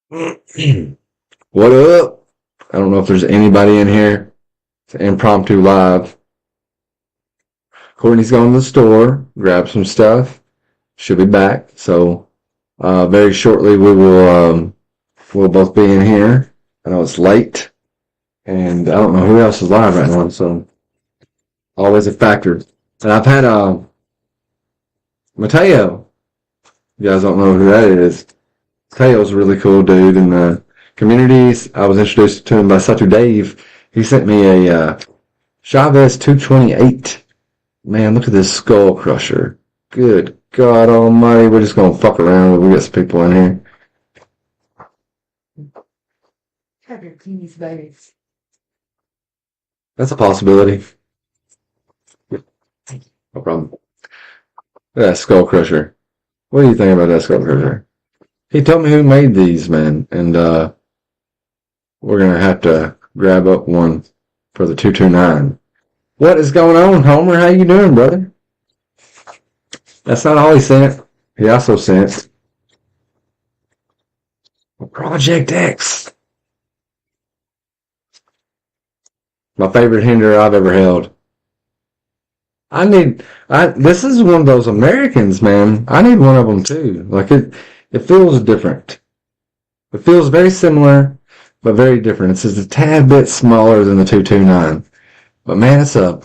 What up? I don't know if there's anybody in here. It's an impromptu live. Courtney's going to the store, grab some stuff. She'll be back. So very shortly we'll both be in here. I know it's late, and I don't know who else is live right now. So always a factor. And I've had Mateo. You guys don't know who that is. Mateo's a really cool dude in the communities. I was introduced to him by Satu Dave. He sent me a Chavez 228. Man, look at this skull crusher. Good God almighty. We're just going to fuck around. We got some people in here. Have your keys, baby. That's a possibility. No problem. That skull crusher. What do you think about that skull crusher? He told me who made these, man. And we're going to have to grab up one for the 229. What is going on, Homer? How you doing, brother? That's not all he sent. He also sent Project X. My favorite Hinder I've ever held. This is one of those Americans, man. I need one of them too. Like it feels different. It feels very similar, but very different. It's just a tad bit smaller than the 229. But man, it's a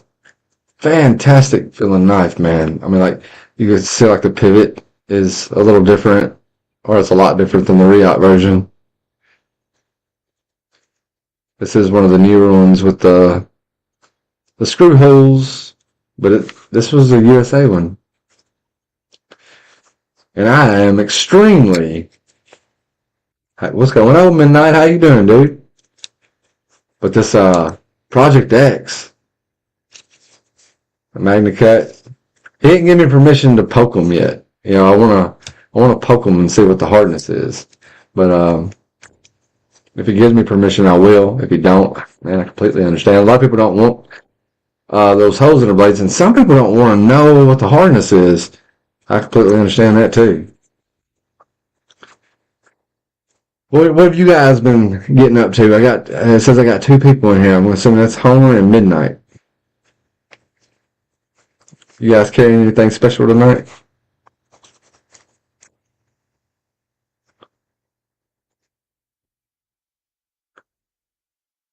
fantastic feeling knife, man. I mean, like, you can see like the pivot is a little different, or it's a lot different than the Riot version. This is one of the newer ones with the screw holes, but this was a USA one. And I am extremely... What's going on, Midnight? How you doing, dude? But this Project X, a MagnaCut, he didn't give me permission to poke them yet. You know, I wanna poke them and see what the hardness is. But if he gives me permission, I will. If he don't, man, I completely understand. A lot of people don't want those holes in the blades, and some people don't want to know what the hardness is. I completely understand that too. What have you guys been getting up to? It says I got two people in here. I'm assuming that's Homer and Midnight. You guys carrying anything special tonight?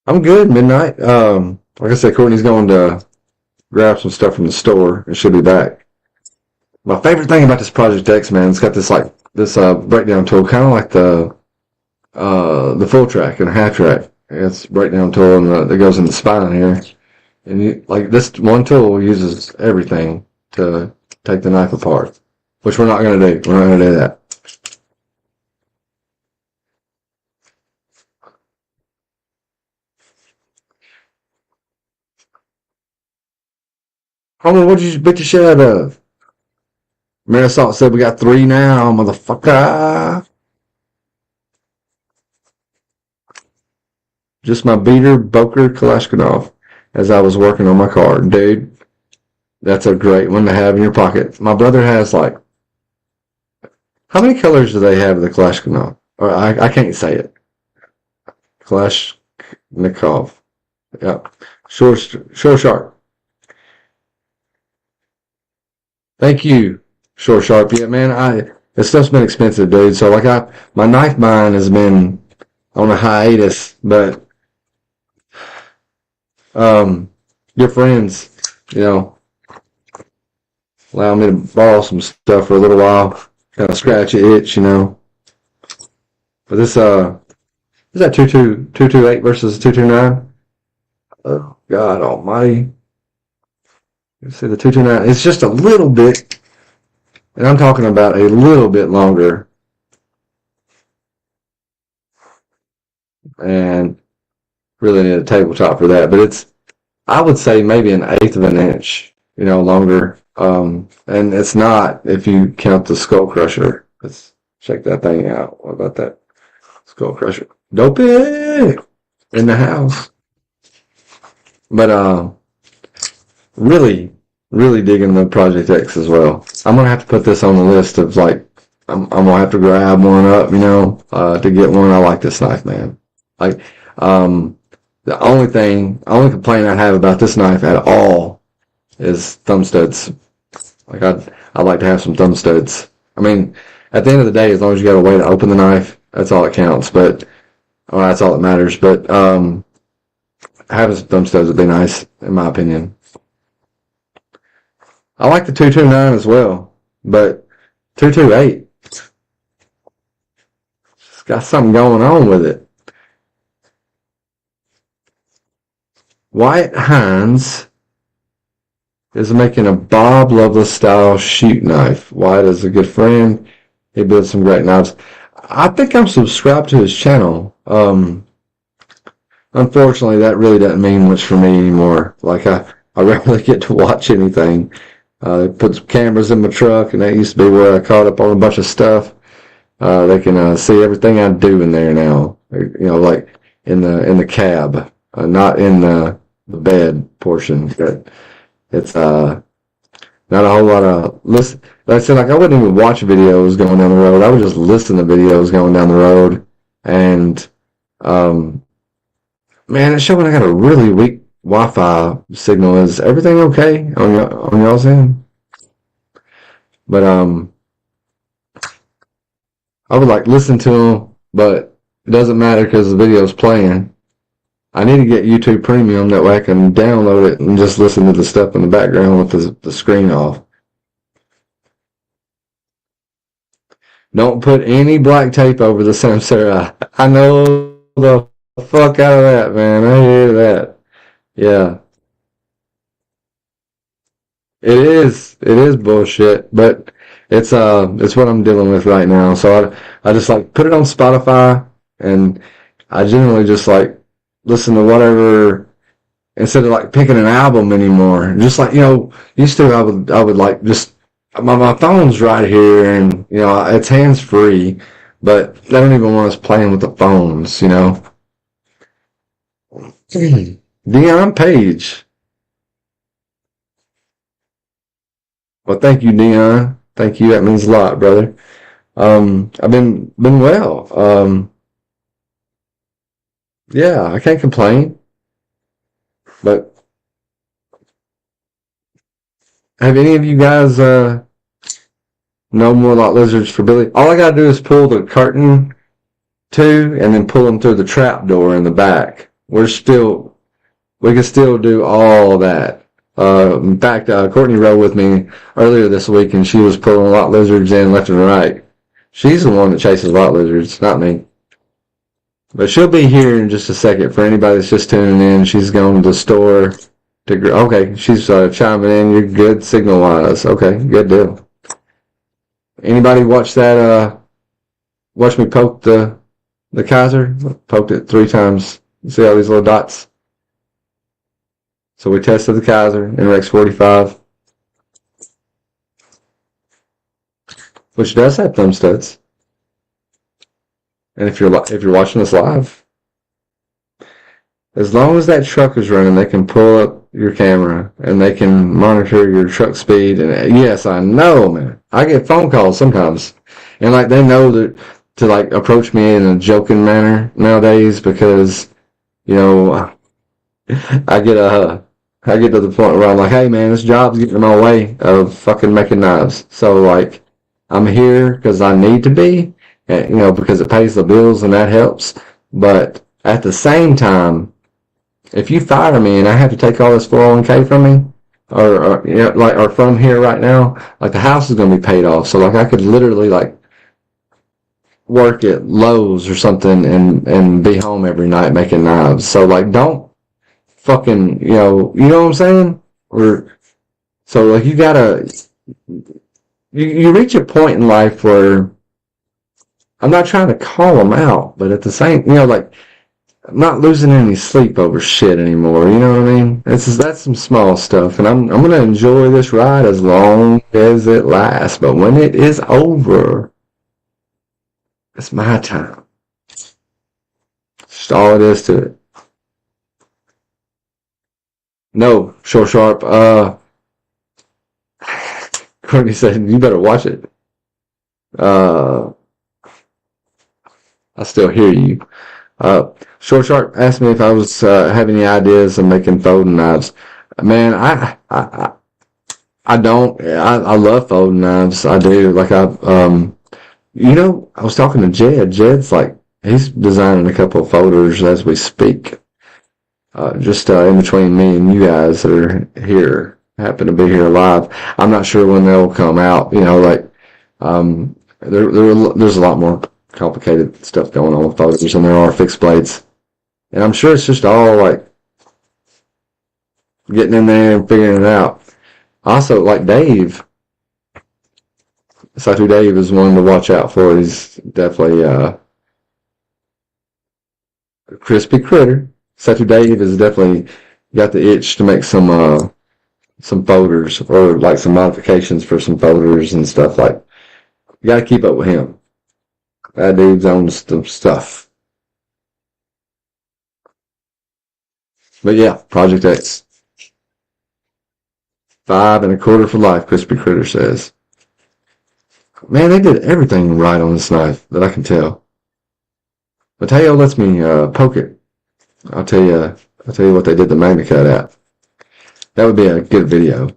I'm good, Midnight. Like I said, Courtney's going to grab some stuff from the store and she'll be back. My favorite thing about this Project X, man, it's got this breakdown tool, kind of like the full track and a half track. It's breakdown tool and that goes in the spine here. And this one tool uses everything to take the knife apart, which we're not going to do. We're not going to do that. Homer, what did you beat the shit out of? Marisol said we got 3 now, motherfucker. Just my beater, Boker Kalashnikov, as I was working on my car. Dude, that's a great one to have in your pocket. My brother has how many colors do they have of the Kalashnikov? Or I can't say it. Kalashnikov. Yep. Sure Sharp. Thank you, Short Sharp. Yeah, man, this stuff's been expensive, dude. So my knife mine has been on a hiatus, but your friends, allow me to borrow some stuff for a little while, kind of scratch an itch, But this is that 228 versus 229? Oh God Almighty! You see the 229? It's just a little bit, and I'm talking about a little bit longer, and really need a tabletop for that. But I would say maybe an eighth of an inch, longer. And it's not if you count the skull crusher. Let's check that thing out. What about that skull crusher? Dopey in the house. But really, really digging the Project X as well. I'm gonna have to put this on the list of I'm gonna have to grab one up, to get one. I like this knife, man. Like, the only complaint I have about this knife at all is thumb studs. Like, I'd like to have some thumb studs. I mean, at the end of the day, as long as you got a way to open the knife, that's all that counts. But, well, that's all that matters. But, having some thumb studs would be nice, in my opinion. I like the 229 as well, but 228, it's got something going on with it. Wyatt Hines is making a Bob Loveless style shoot knife. Wyatt is a good friend. He builds some great knives. I think I'm subscribed to his channel. Unfortunately, that really doesn't mean much for me anymore. Like, I rarely get to watch anything. They put some cameras in my truck, and that used to be where I caught up on a bunch of stuff. They can see everything I do in there now. Like in the cab, not in the bed portion. But it's not a whole lot of listen. Like I said, like I wouldn't even watch videos going down the road. I would just listen to videos going down the road. And man, it's showing I got a really weak Wi-Fi signal. Is everything okay on y'all's end? But I would like listen to them, but it doesn't matter because the video's playing. I need to get YouTube Premium, that way I can download it and just listen to the stuff in the background with the screen off. Don't put any black tape over the Samsara. I know the fuck out of that, man. I hear that. Yeah. It is bullshit, but it's what I'm dealing with right now. So I just like put it on Spotify, and I generally just like listen to whatever instead of like picking an album anymore. Just like, used to I would like just my phone's right here, and it's hands free, but I don't even want us playing with the phones, Dion Page. Well, thank you, Dion. Thank you. That means a lot, brother. I've been well. Yeah, I can't complain. But have any of you guys know more about lizards for Billy? All I gotta do is pull the curtain to, and then pull them through the trap door in the back. We can still do all that. In fact, Courtney rode with me earlier this week, and she was pulling lot lizards in left and right. She's the one that chases lot lizards, not me. But she'll be here in just a second. For anybody that's just tuning in, she's going to the store to. Okay, she's chiming in. You're good signal-wise. Okay, good deal. Anybody watch that? Watch me poke the Kaiser? Poked it 3 times. See all these little dots? So we tested the Kaiser in Rex 45, which does have thumb studs. And if you're watching this live, as long as that truck is running, they can pull up your camera and they can monitor your truck speed. And yes, I know, man. I get phone calls sometimes, and like they know that to like approach me in a joking manner nowadays because I get to the point where I'm like, hey man, this job's getting in my way of fucking making knives. So like, I'm here because I need to be, because it pays the bills and that helps. But at the same time, if you fire me and I have to take all this 401k from me, or from here right now, like the house is going to be paid off. So like I could literally like work at Lowe's or something and be home every night making knives. So like, don't fucking, you know what I'm saying? So like you gotta, you reach a point in life where I'm not trying to call them out, but at the same, like I'm not losing any sleep over shit anymore. You know what I mean? That's some small stuff, and I'm gonna enjoy this ride as long as it lasts. But when it is over, it's my time. Just all it is to it. No, Short Sharp. Courtney said, you better watch it. I still hear you. Short Shark asked me if I was have any ideas of making folding knives. Man, I don't. I love folding knives. I do. Like I was talking to Jed. Jed's like he's designing a couple of folders as we speak. Just in between me and you guys that are here, happen to be here live. I'm not sure when they'll come out. There's a lot more complicated stuff going on with folders than there are fixed blades, and I'm sure it's just all like getting in there and figuring it out. Also, like Dave, Satu Dave is one to watch out for. He's definitely a crispy critter. Satu Dave has definitely got the itch to make some folders or like some modifications for some folders and stuff. Like you got to keep up with him. That dude's on some stuff. But yeah, Project X. 5 1/4 for life, Crispy Critter says. Man, they did everything right on this knife that I can tell. Mateo lets me poke it. I'll tell you what they did the Magna Cut at. That would be a good video.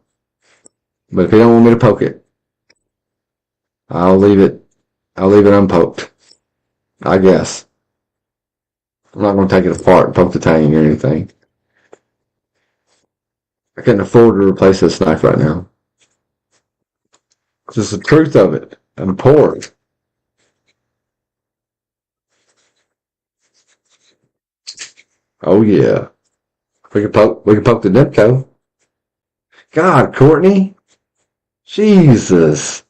But if you don't want me to poke it, I'll leave it unpoked. I guess. I'm not going to take it apart and poke the tang or anything. I couldn't afford to replace this knife right now. Just the truth of it. I'm poor. Oh yeah. We can poke the Demko. God, Courtney. Jesus,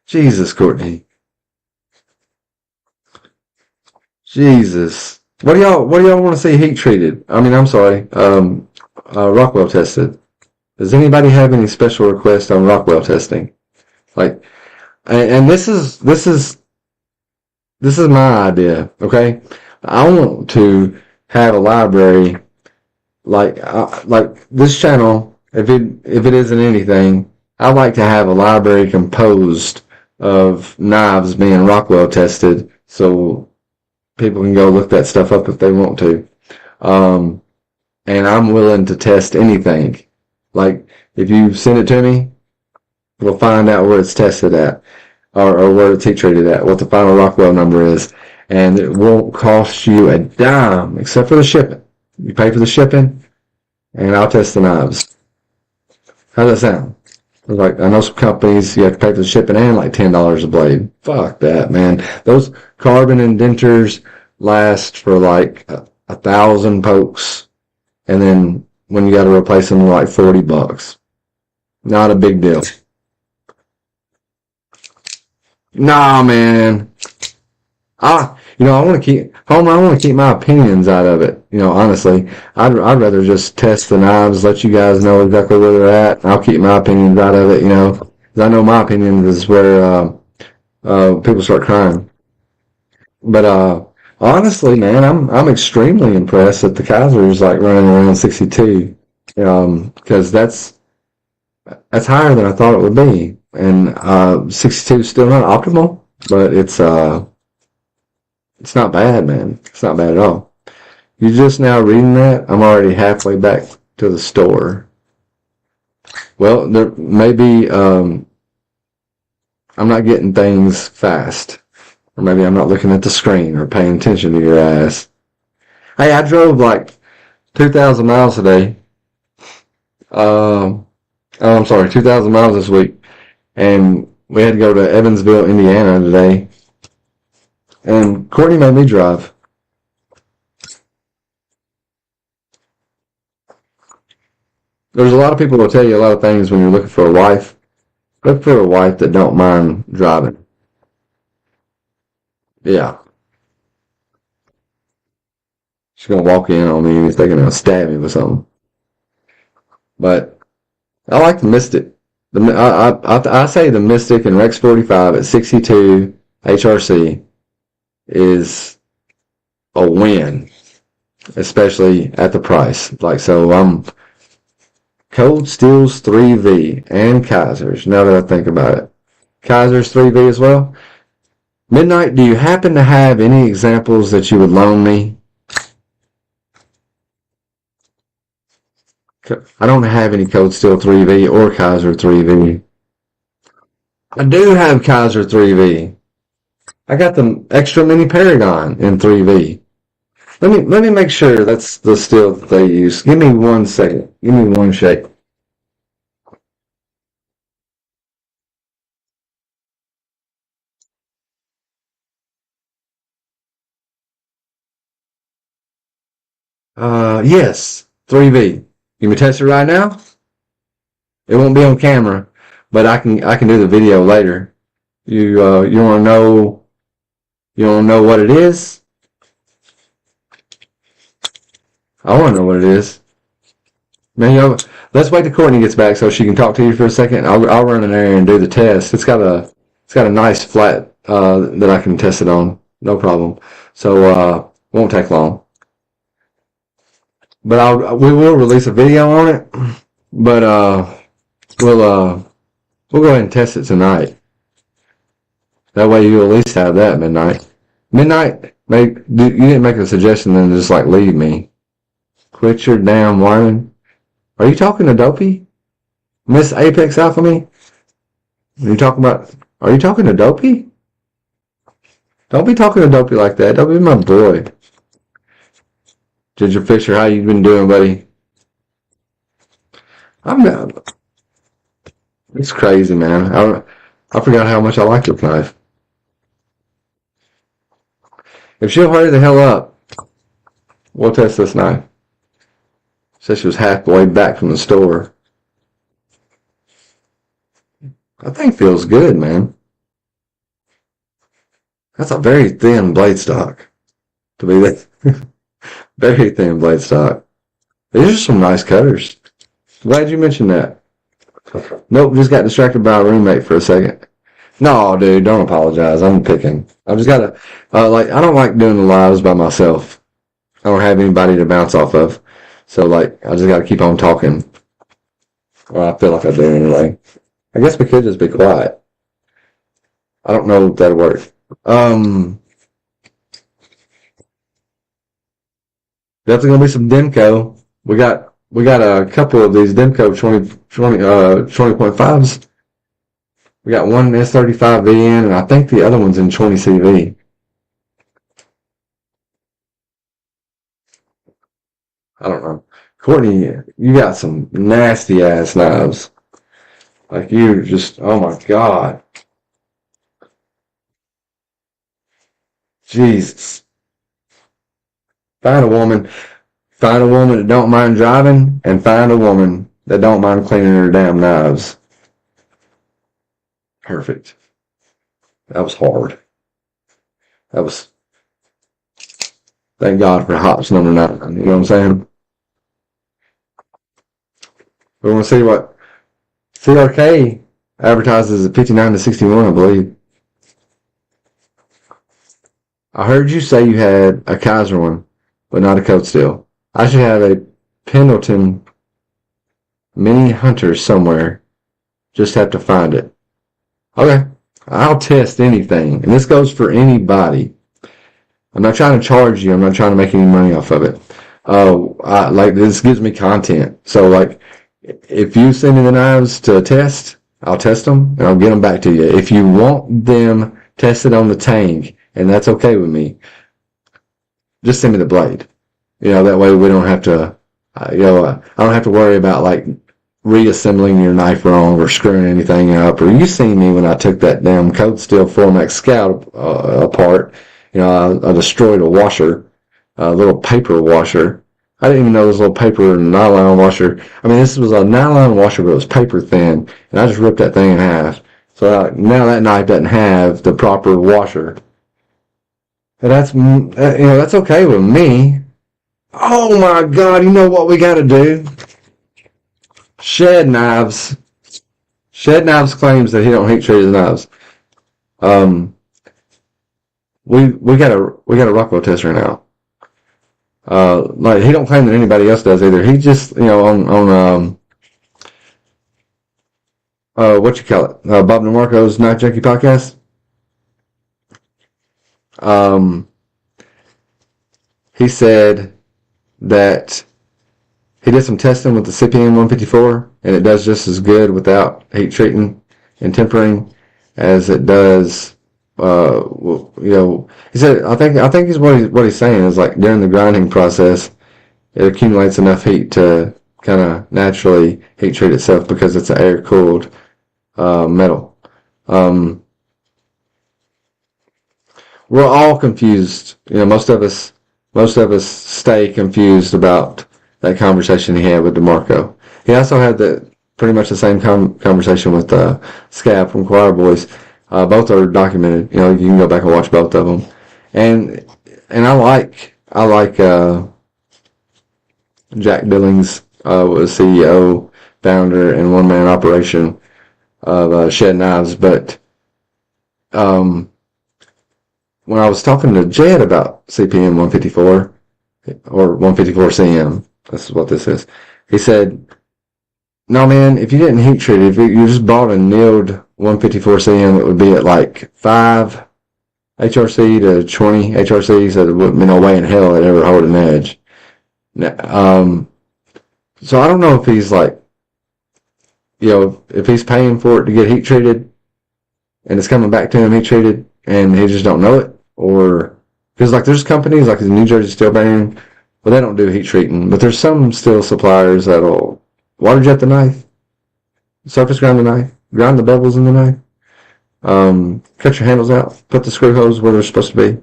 Courtney. Jesus. What do y'all want to see heat treated? I mean, I'm sorry. Rockwell tested. Does anybody have any special requests on Rockwell testing? Like, and this is my idea. Okay, I want to have a library like this channel. If it isn't anything, I'd like to have a library composed of knives being Rockwell tested, so people can go look that stuff up if they want to. And I'm willing to test anything. Like, if you send it to me, we'll find out where it's tested at, or where it's heat treated at, what the final Rockwell number is, and it won't cost you a dime except for the shipping. You pay for the shipping, and I'll test the knives. How does that sound? Like, I know some companies you have to pay for the shipping and like $10 a blade. Fuck that, man. Those carbon indenters last for like 1,000 pokes, and then when you got to replace them, like $40. Not a big deal. Nah, man. I want to keep my opinions out of it. Honestly, I'd rather just test the knives, let you guys know exactly where they're at, and I'll keep my opinions out of it. Because I know my opinion is where people start crying. But honestly, man, I'm extremely impressed that the Kaiser is like running around 62, because that's higher than I thought it would be, and 62 is still not optimal, but it's not bad, man. It's not bad at all. You're just now reading that? I'm already halfway back to the store. Well, there maybe I'm not getting things fast. Or maybe I'm not looking at the screen or paying attention to your ass. Hey, I drove like 2,000 miles today. I'm sorry, 2,000 miles this week. And we had to go to Evansville, Indiana today. And Courtney made me drive. There's a lot of people who will tell you a lot of things when you're looking for a wife. Look for a wife that don't mind driving. Yeah. She's going to walk in on me and he's thinking they'll stab me with something. But I like the Mystic. I say the Mystic and Rex 45 at 62 HRC is a win, especially at the price. Like, so I'm Cold Steels 3V and Kaisers, now that I think about it. Kaiser's 3V as well. Midnight, do you happen to have any examples that you would loan me? I don't have any Code Steel 3V or Kaiser 3V. I do have Kaiser 3V. I got the extra mini Paragon in 3V. Let me make sure that's the steel that they use. Give me 1 second. Give me one shake. Yes, 3V. You me test it right now? It won't be on camera, but I can do the video later. You want to know what it is? I want to know what it is. Man, let's wait till Courtney gets back so she can talk to you for a second. I'll run in there and do the test. It's got a nice flat that I can test it on. No problem. So won't take long. But we will release a video on it. But we'll go ahead and test it tonight. That way you at least have that midnight. Midnight, you didn't make a suggestion then just like leave me. Quit your damn whining. Are you talking to Dopey? Miss Apex Alpha Me? Are you talking to Dopey? Don't be talking to Dopey like that. Dopey's my boy. Ginger Fisher, how you been doing, buddy? It's crazy, man. I forgot how much I like your knife. If she'll hurry the hell up, we'll test this knife. Said she was halfway back from the store. That thing feels good, man. That's a very thin blade stock to be that. Very thin blade stock. These are some nice cutters. Glad you mentioned that. Nope, just got distracted by a roommate for a second. No, dude, don't apologize. I'm picking. I just gotta, I don't like doing the lives by myself. I don't have anybody to bounce off of. So, I just gotta keep on talking. Well, I feel like I do anyway. I guess we could just be quiet. I don't know if that'll work. Definitely gonna be some Demco. We got a couple of these Demco 20.5s. We got one S35VN, and I think the other one's in 20CV. I don't know. Courtney, you got some nasty ass knives. Like you just, oh my God. Jesus. Find a woman that don't mind driving, and find a woman that don't mind cleaning her damn knives. Perfect. That was hard. Thank God for hops number 9. You know what I'm saying? We want to see what CRK advertises at 59 to 61, I believe. I heard you say you had a Kaiser one, but not a Code Steel. I should have a Pendleton Mini Hunter somewhere. Just have to find it. Okay. I'll test anything. And this goes for anybody. I'm not trying to charge you. I'm not trying to make any money off of it. This gives me content. So, if you send me the knives to test, I'll test them and I'll get them back to you. If you want them tested on the tank, and that's okay with me, just send me the blade. That way we don't have to, I don't have to worry about reassembling your knife wrong or screwing anything up. Or you seen me when I took that damn Code Steel Formax Scout apart. I destroyed a washer, a little paper washer. I didn't even know this little paper nylon washer. I mean, this was a nylon washer, but it was paper thin, and I just ripped that thing in half. So now that knife doesn't have the proper washer. And that's okay with me. Oh my God, you know what we gotta do? Shed Knives. Shed Knives claims that he don't heat treat his knives. We got a Rockwell test right now. He don't claim that anybody else does either. He just, on what you call it? Bob DeMarco's Night Junkie podcast. He said that he did some testing with the CPM 154, and it does just as good without heat treating and tempering as it does. He said, I think he's what he's saying is like during the grinding process, it accumulates enough heat to kind of naturally heat treat itself because it's an air cooled metal. We're all confused. Most of us stay confused about that conversation he had with DeMarco. He also had pretty much the same conversation with Scab from Choir Boys. Both are documented. You can go back and watch both of them. And I like Jack Billings was CEO, founder, and one-man operation of Shed Knives. But when I was talking to Jed about CPM 154 or 154 CM, this is what this is. He said, "No, man, if you didn't heat treat it, if you just bought a nilled 154 CM, it would be at like 5 HRC to 20 HRC, so there wouldn't be no way in hell it'd ever hold an edge." So I don't know if he's like, if he's paying for it to get heat treated and it's coming back to him heat treated and he just don't know it, or because like there's companies like the New Jersey Steel Bearing, well, they don't do heat treating, but there's some steel suppliers that'll water jet the knife, surface grind the knife, grind the bevels in the knife, cut your handles out, put the screw holes where they're supposed to be,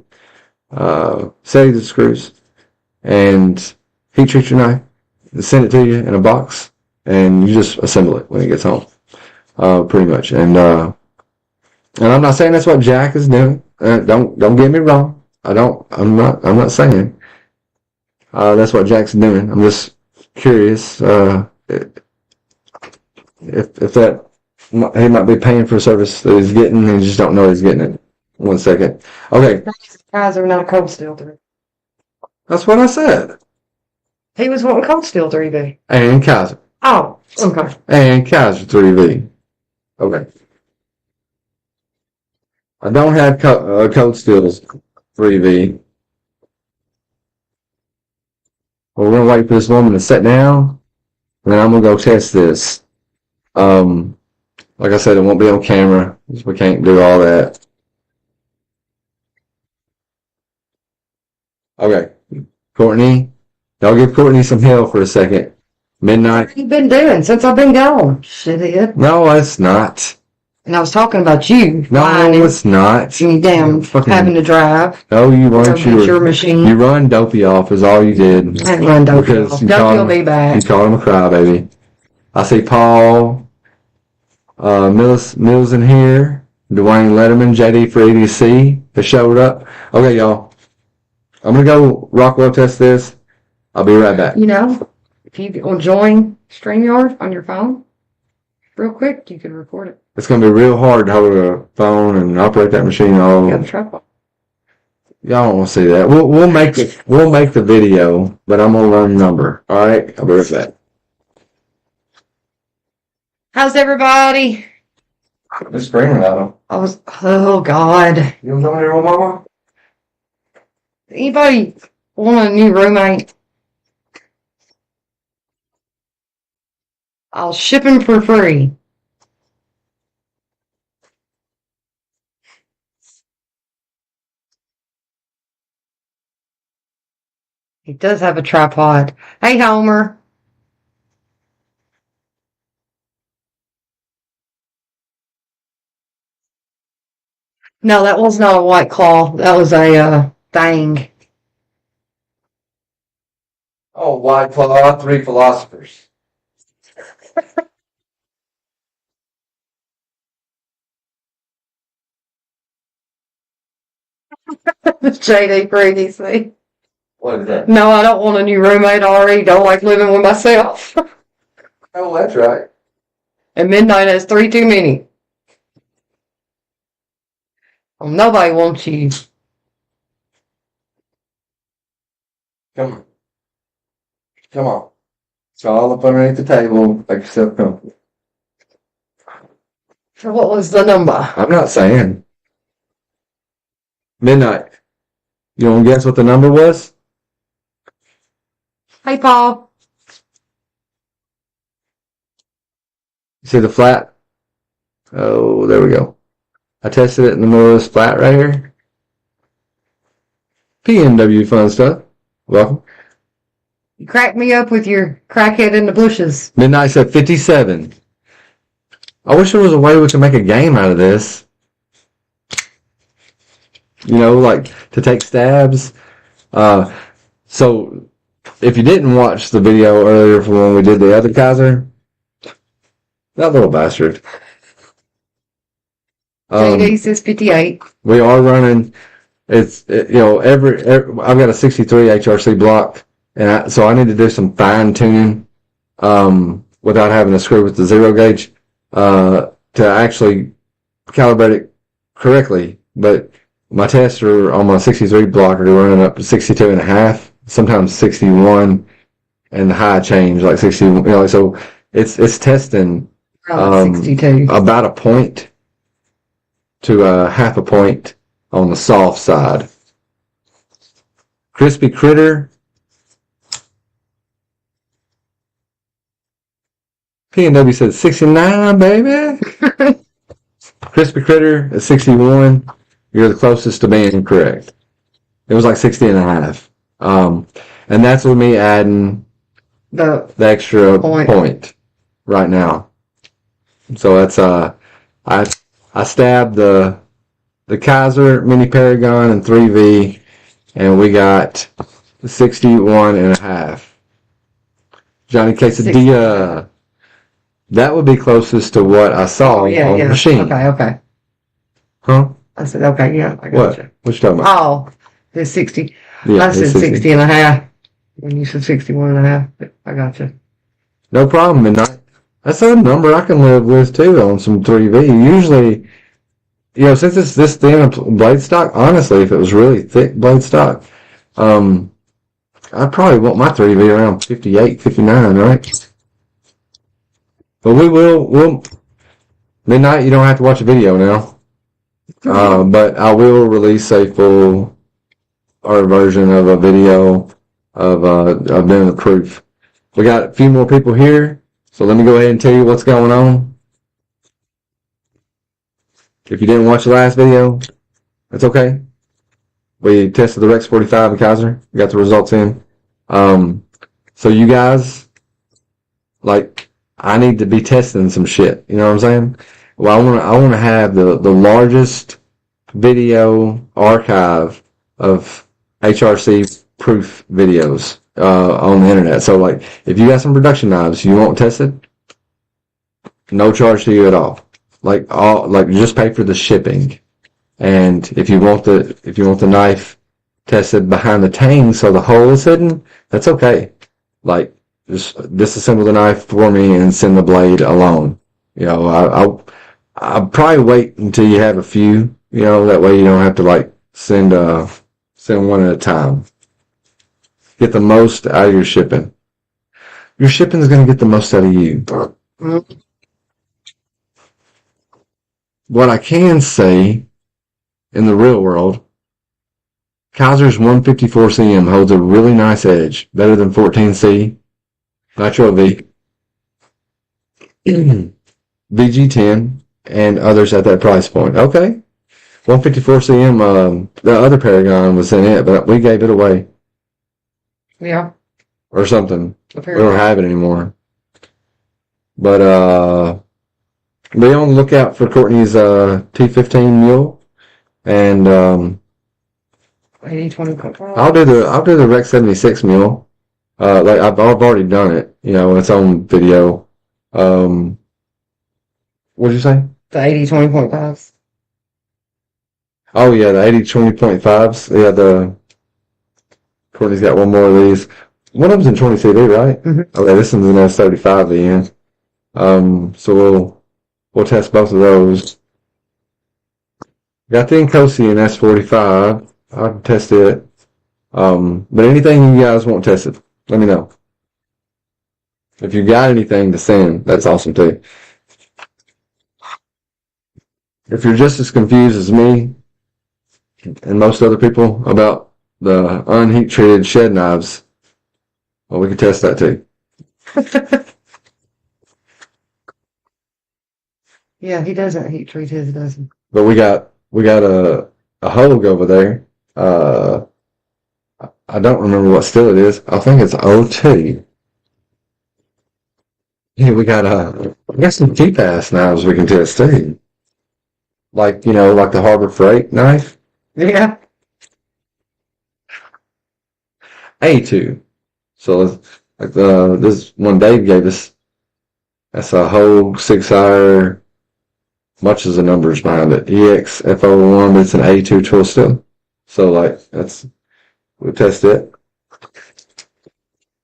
set the screws, and heat treat your knife, send it to you in a box, and you just assemble it when it gets home, pretty much. And I'm not saying that's what Jack is doing. Don't get me wrong. I'm not saying that's what Jack's doing. I'm just curious if that he might be paying for a service that he's getting and he just don't know he's getting it. 1 second. Okay. Guys are not cold steel 3. That's what I said. He was wanting cold steel 3V. And Kaiser. Oh, okay. And Kaiser 3V. Okay. I don't have Cold Steel's 3V. Well, we're going to wait for this woman to sit down, and then I'm going to go test this. Like I said, it won't be on camera, because we can't do all that. Okay. Courtney, y'all give Courtney some hell for a second. Midnight. What have you been doing since I've been gone? Shithead. No, it's not. And I was talking about you. No, it's not. You damn having to drive. No, you weren't. Your machine. You run Dopey off is all you did. I didn't run Dopey off. Dopey will be back. You called him a crybaby. I see Paul Mills in here. Dwayne Letterman, JD for EDC has showed up. Okay, y'all. I'm going to go Rockwell test this. I'll be right back. If you will join StreamYard on your phone, real quick, you can record it. It's going to be real hard to hold a phone and operate that machine all. You got the tripod. Y'all don't want to see that. We'll make it. We'll make the video, but I'm gonna learn the number. All right, I'll be right back. How's everybody? They're screaming at them. Oh God. You want to come here, old mama? Anybody want a new roommate? I'll ship him for free. He does have a tripod. Hey, Homer. No, that was not a White Claw. That was a Thang. Oh, White Claw, 3 philosophers. JD for EDC. What is that? No, I don't want a new roommate. I already don't like living with myself. Oh, that's right. And midnight has 3 too many. Well, nobody wants you. Come on. Come on. It's all up underneath the table. Make yourself comfortable. So what was the number? I'm not saying. Midnight. You want to guess what the number was? Hey, Paul. You see the flat? Oh, there we go. I tested it in the middle of this flat right here. PNW fun stuff. Welcome. You cracked me up with your crackhead in the bushes. Midnight said 57. I wish there was a way we could make a game out of this. You know, like to take stabs. So if you didn't watch the video earlier from when we did the other Kaiser, that little bastard. JD says 58. We are running. I've got a 63 HRC block, and so I need to do some fine tuning, without having to screw with the zero gauge, to actually calibrate it correctly. But my tests are on my 63 block are running up to 62 and a half, sometimes 61, and the high change like 60. You know, so it's testing 62. about a point to half a point on the soft side. Crispy Critter. P&W said 69, baby. Crispy Critter is 61. You're the closest to being correct. It was like 60 and a half. And that's with me adding the extra point right now. So that's I stabbed the Kaiser Mini Paragon and 3V, and we got 61 and a half. Johnny Quesadilla. That would be closest to what I saw on the machine. Okay. Huh? I said, okay, yeah, I got What? you. What you talking about? Oh, it's 60. Yeah, I said 60 and a half. When you said 61 and a half, but I got you. No problem. And that's a number I can live with too on some 3V. Usually, you know, since it's this thin of blade stock, honestly, if it was really thick blade stock, I'd probably want my 3V around 58, 59, right? But we'll, Midnight, you don't have to watch a video now. But I will release a full, or version of a video of doing the proof. We got a few more people here, so let me go ahead and tell you what's going on. If you didn't watch the last video, that's okay. We tested the Rex 45 and Kaiser. We got the results in. So you guys, like, I need to be testing some shit. You know what I'm saying? Well, I want to have the largest video archive of HRC proof videos on the internet. So, like, if you got some production knives you want tested, no charge to you at all. Like just pay for the shipping. And if you want the knife tested behind the tang so the hole is hidden, that's okay. Like, just disassemble the knife for me and send the blade alone. You know, I'll probably wait until you have a few, you know, that way you don't have to like send one at a time. Get the most out of your shipping. Your shipping is going to get the most out of you. What I can say in the real world, Kaiser's 154cm holds a really nice edge, better than 14C, Nitro V, VG10, and others at that price point. Okay. 154cm, the other Paragon was in it, but we gave it away. Yeah. Or something. We don't have it anymore. But, be on the lookout for Courtney's, T15 mule. And, 80-20. I'll do the Rex 76 mule. Like I've already done it, you know, it's on video. What'd you say? The 80-20.5s. Oh yeah, the 80-20.5s. Yeah, Courtney's got one more of these. One of them's in 20 CD, right? Mm-hmm. Okay, this one's in S35 in. So we'll test both of those. Got the Incosi in S45. I can test it. But anything you guys want tested, let me know. If you got anything to send, that's awesome too. if you're just as confused as me and most other people about the unheat treated shed knives, well, we can test that too. Yeah, he doesn't heat treat his, does he? But we got a Hogue over there. I don't remember what steel it is. I think it's OT. Yeah, we got some cheap ass knives we can test too. Like, like the Harbor Freight knife. Yeah. A2. So like this one Dave gave us, that's a Hogue 6-hour, much as the numbers behind it. EXF01, but it's an A2 tool steel. So like we'll test it.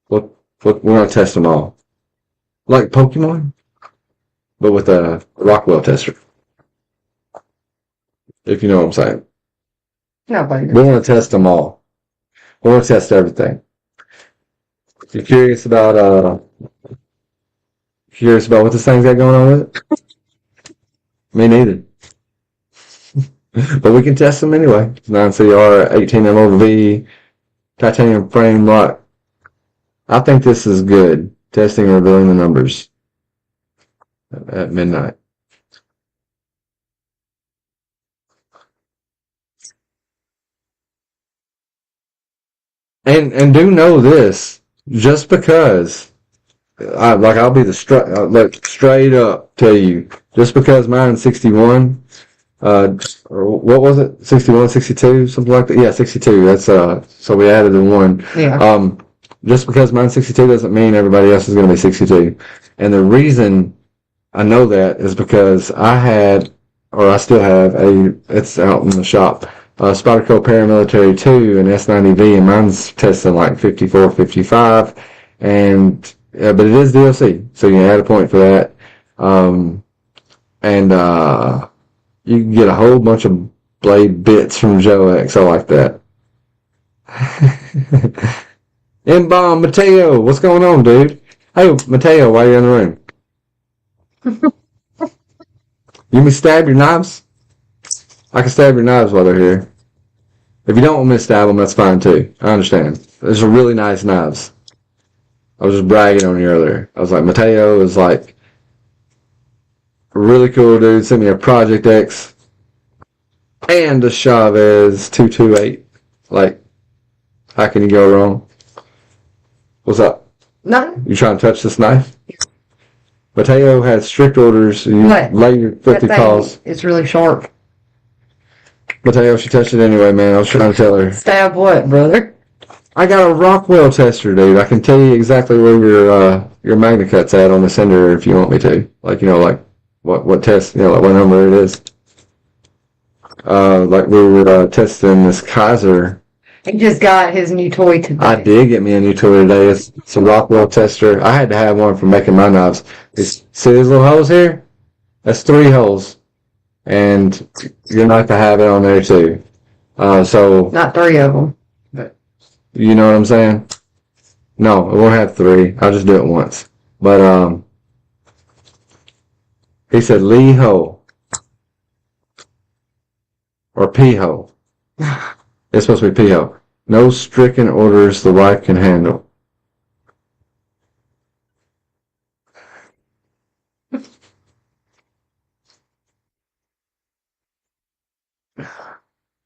We're gonna test them all. Like Pokemon, but with a Rockwell tester. If you know what I'm saying. Nobody We knows. want to test them all. We want to test everything. If you're curious about what this thing's got going on with it? Me neither. But we can test them anyway. 9CR 18MOV titanium frame lock. I think this is good. Testing and revealing the numbers at midnight. And do know this, just because I'll be straight up tell you, just because mine's 61, or what was it? 61, 62, something like that. Yeah, 62. That's so we added the one. Yeah. Just because mine's 62 doesn't mean everybody else is going to be 62. And the reason I know that is because I still have it's out in the shop, Spyderco Paramilitary 2 and S90V, and mine's testing like 54, 55, and but it is DLC, so you can add a point for that. And you can get a whole bunch of blade bits from Joe X. I like that. M-Bomb Mateo, what's going on, dude? Hey, Mateo, why are you in the room? You want me to stab your knives? I can stab your knives while they're here. If you don't want me to stab them, that's fine too. I understand. Those are really nice knives. I was just bragging on you earlier. I was like, Mateo is like a really cool dude. Sent me a Project X and a Chavez 228. Like, how can you go wrong? What's up? Nothing. You trying to touch this knife? Mateo had strict orders. You What? lay your 50 calls. It's really sharp. Mateo, she touched it anyway, man. I was trying to tell her. Stab what, brother? I got a Rockwell tester, dude. I can tell you exactly where your MagnaCut's at on the sender if you want me to. Like, like what test, like what number it is. Like we were testing this Kaiser. He just got his new toy today. I did get me a new toy today. It's a Rockwell tester. I had to have one for making my knives. See these little holes here? That's 3 holes. And you're not to have it on there too. So Not 3 of them. you know what I'm saying? No, it won't have 3. I'll just do it once. But he said Lee Ho or P Ho. It's supposed to be P Ho. No stricken orders the wife can handle.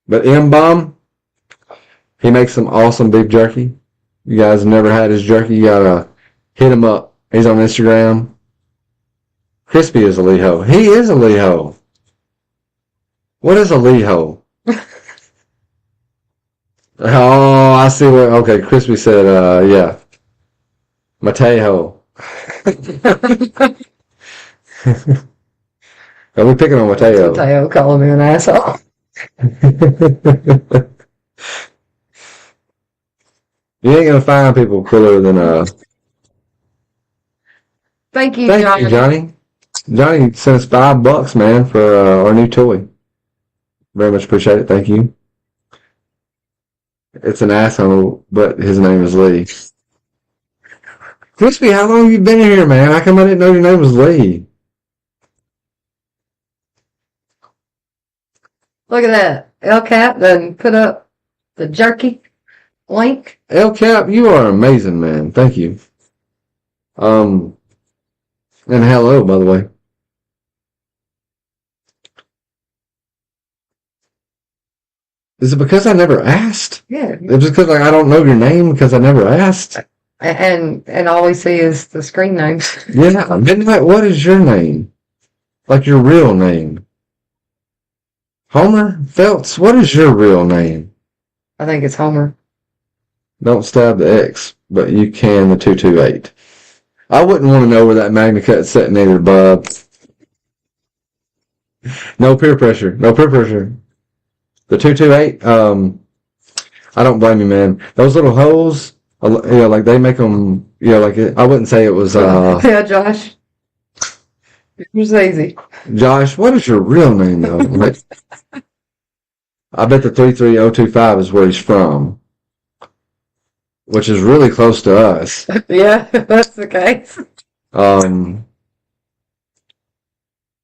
But M-Bomb, he makes some awesome beef jerky. You guys never had his jerky, you gotta hit him up. He's on Instagram. Crispy is a Leho. He is a Leho. What is a Leho? Oh, I see what. Okay, Crispy said, yeah. Mateo. Are we picking on Mateo? Mateo calling me an asshole. You ain't gonna find people cooler than Thank you, Thank Johnny. you, Johnny. Johnny sent us $5, man, for our new toy. Very much appreciate it. Thank you. It's an asshole, but his name is Lee. Crispy, how long have you been here, man? How come I didn't know your name was Lee? Look at that. El Cap then put up the jerky link. El Cap, you are amazing, man. Thank you. And hello, by the way. Is it because I never asked? Yeah. It's just because like, I don't know your name because I never asked. And all we see is the screen names. Yeah, Midnight, what is your name? Like your real name? Homer Phelps, what is your real name? I think it's Homer. Don't stab the X, but you can the 228. I wouldn't want to know where that Magna Cut's sitting either, bub. No peer pressure. No peer pressure. The 228, I don't blame you, man. Those little holes, like they make them, like I wouldn't say it was, Yeah, Josh. It was easy. Josh, what is your real name, though? Like, I bet the 33025 is where he's from, which is really close to us. Yeah, that's the case. Bro,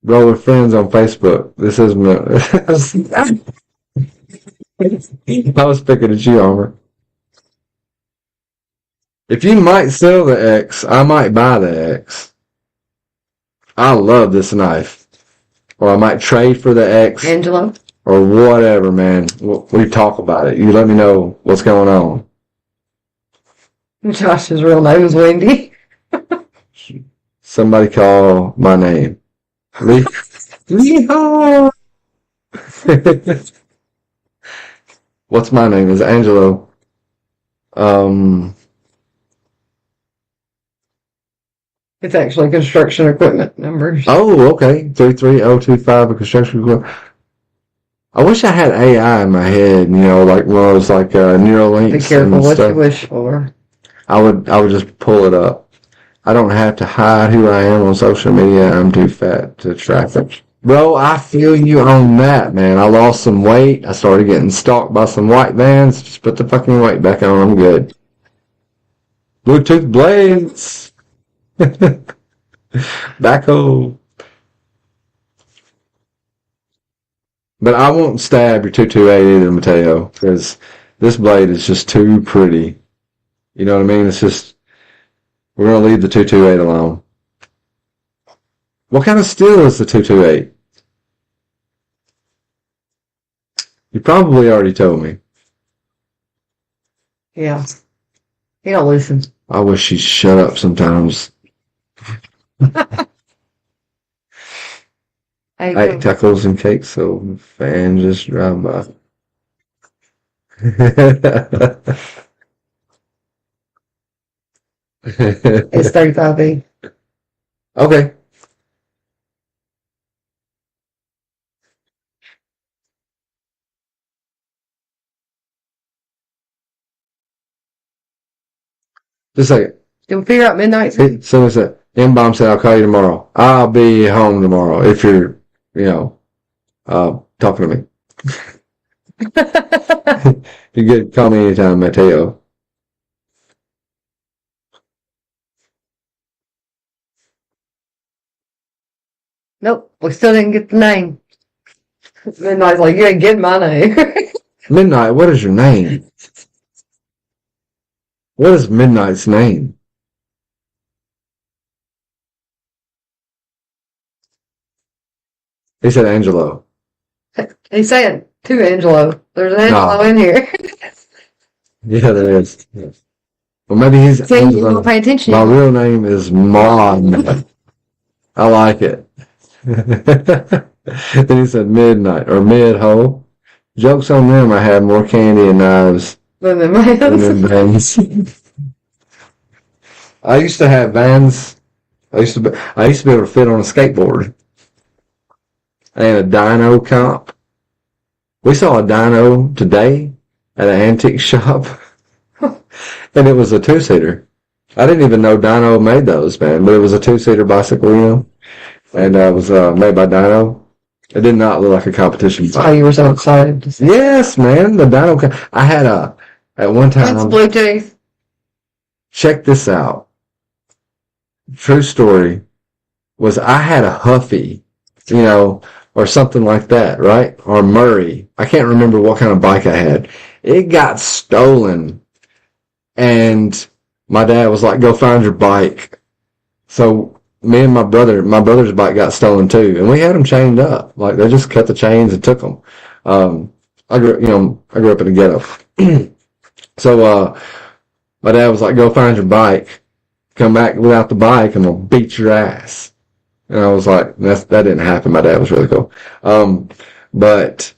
we're friends on Facebook. This isn't I was picking at you, Homer. If you might sell the X, I might buy the X. I love this knife. Or I might trade for the X. Angelo. Or whatever, man. We talk about it. You let me know what's going on. Josh's real name is Wendy. Somebody call my name. Yeehaw! What's my name? Is Angelo. It's actually construction equipment numbers. Oh, okay. 33025 of construction equipment. I wish I had AI in my head, like one of those like Neuralinks. Be careful and what stuff. you wish for. I would just pull it up. I don't have to hide who I am on social media. I'm too fat to track it. Bro, I feel you on that, man. I lost some weight. I started getting stalked by some white vans. Just put the fucking weight back on. I'm good. Bluetooth blades. Backhoe. But I won't stab your 228 either, Mateo, because this blade is just too pretty. You know what I mean? It's just, we're going to leave the 228 alone. What kind of steel is the 228? You probably already told me. Yeah. He don't listen. I wish she'd shut up sometimes. Hey, I ate tacos and cakes, so fan just drive by. it's 35B. Okay. Just a second. Did we figure out midnight? Someone said, M-Bomb said, I'll call you tomorrow. I'll be home tomorrow if you're, talking to me. You can call me anytime, Mateo. Nope, we still didn't get the name. Midnight's like, you ain't getting my name. Midnight, what is your name? What is Midnight's name? He said Angelo. He's saying to Angelo. There's an Angelo in here. Yeah, there is. Yes. Well, maybe he's See, you Angelo. don't pay attention. My real name is Mon. I like it. Then he said midnight or mid-hole. Jokes on them, I had more candy and knives Than the than them man's. vans. I used to have vans. I used to be able to fit on a skateboard. And a dyno comp. We saw a dyno today at an antique shop. And it was a two-seater. I didn't even know Dyno made those, man. But it was a two-seater bicycle, And it was made by Dyno. It did not look like a competition bike. Oh, you were so excited to see. Yes, man. The Dyno. I had at one time. That's Bluetooth. Check this out. True story was I had a Huffy, or something like that, right? Or Murray. I can't remember what kind of bike I had. It got stolen. And my dad was like, go find your bike. So me and my brother's bike got stolen too. And we had them chained up. Like they just cut the chains and took them. I grew up in a ghetto. So, my dad was like, go find your bike. Come back without the bike and we'll beat your ass. And I was like, that didn't happen. My dad was really cool. But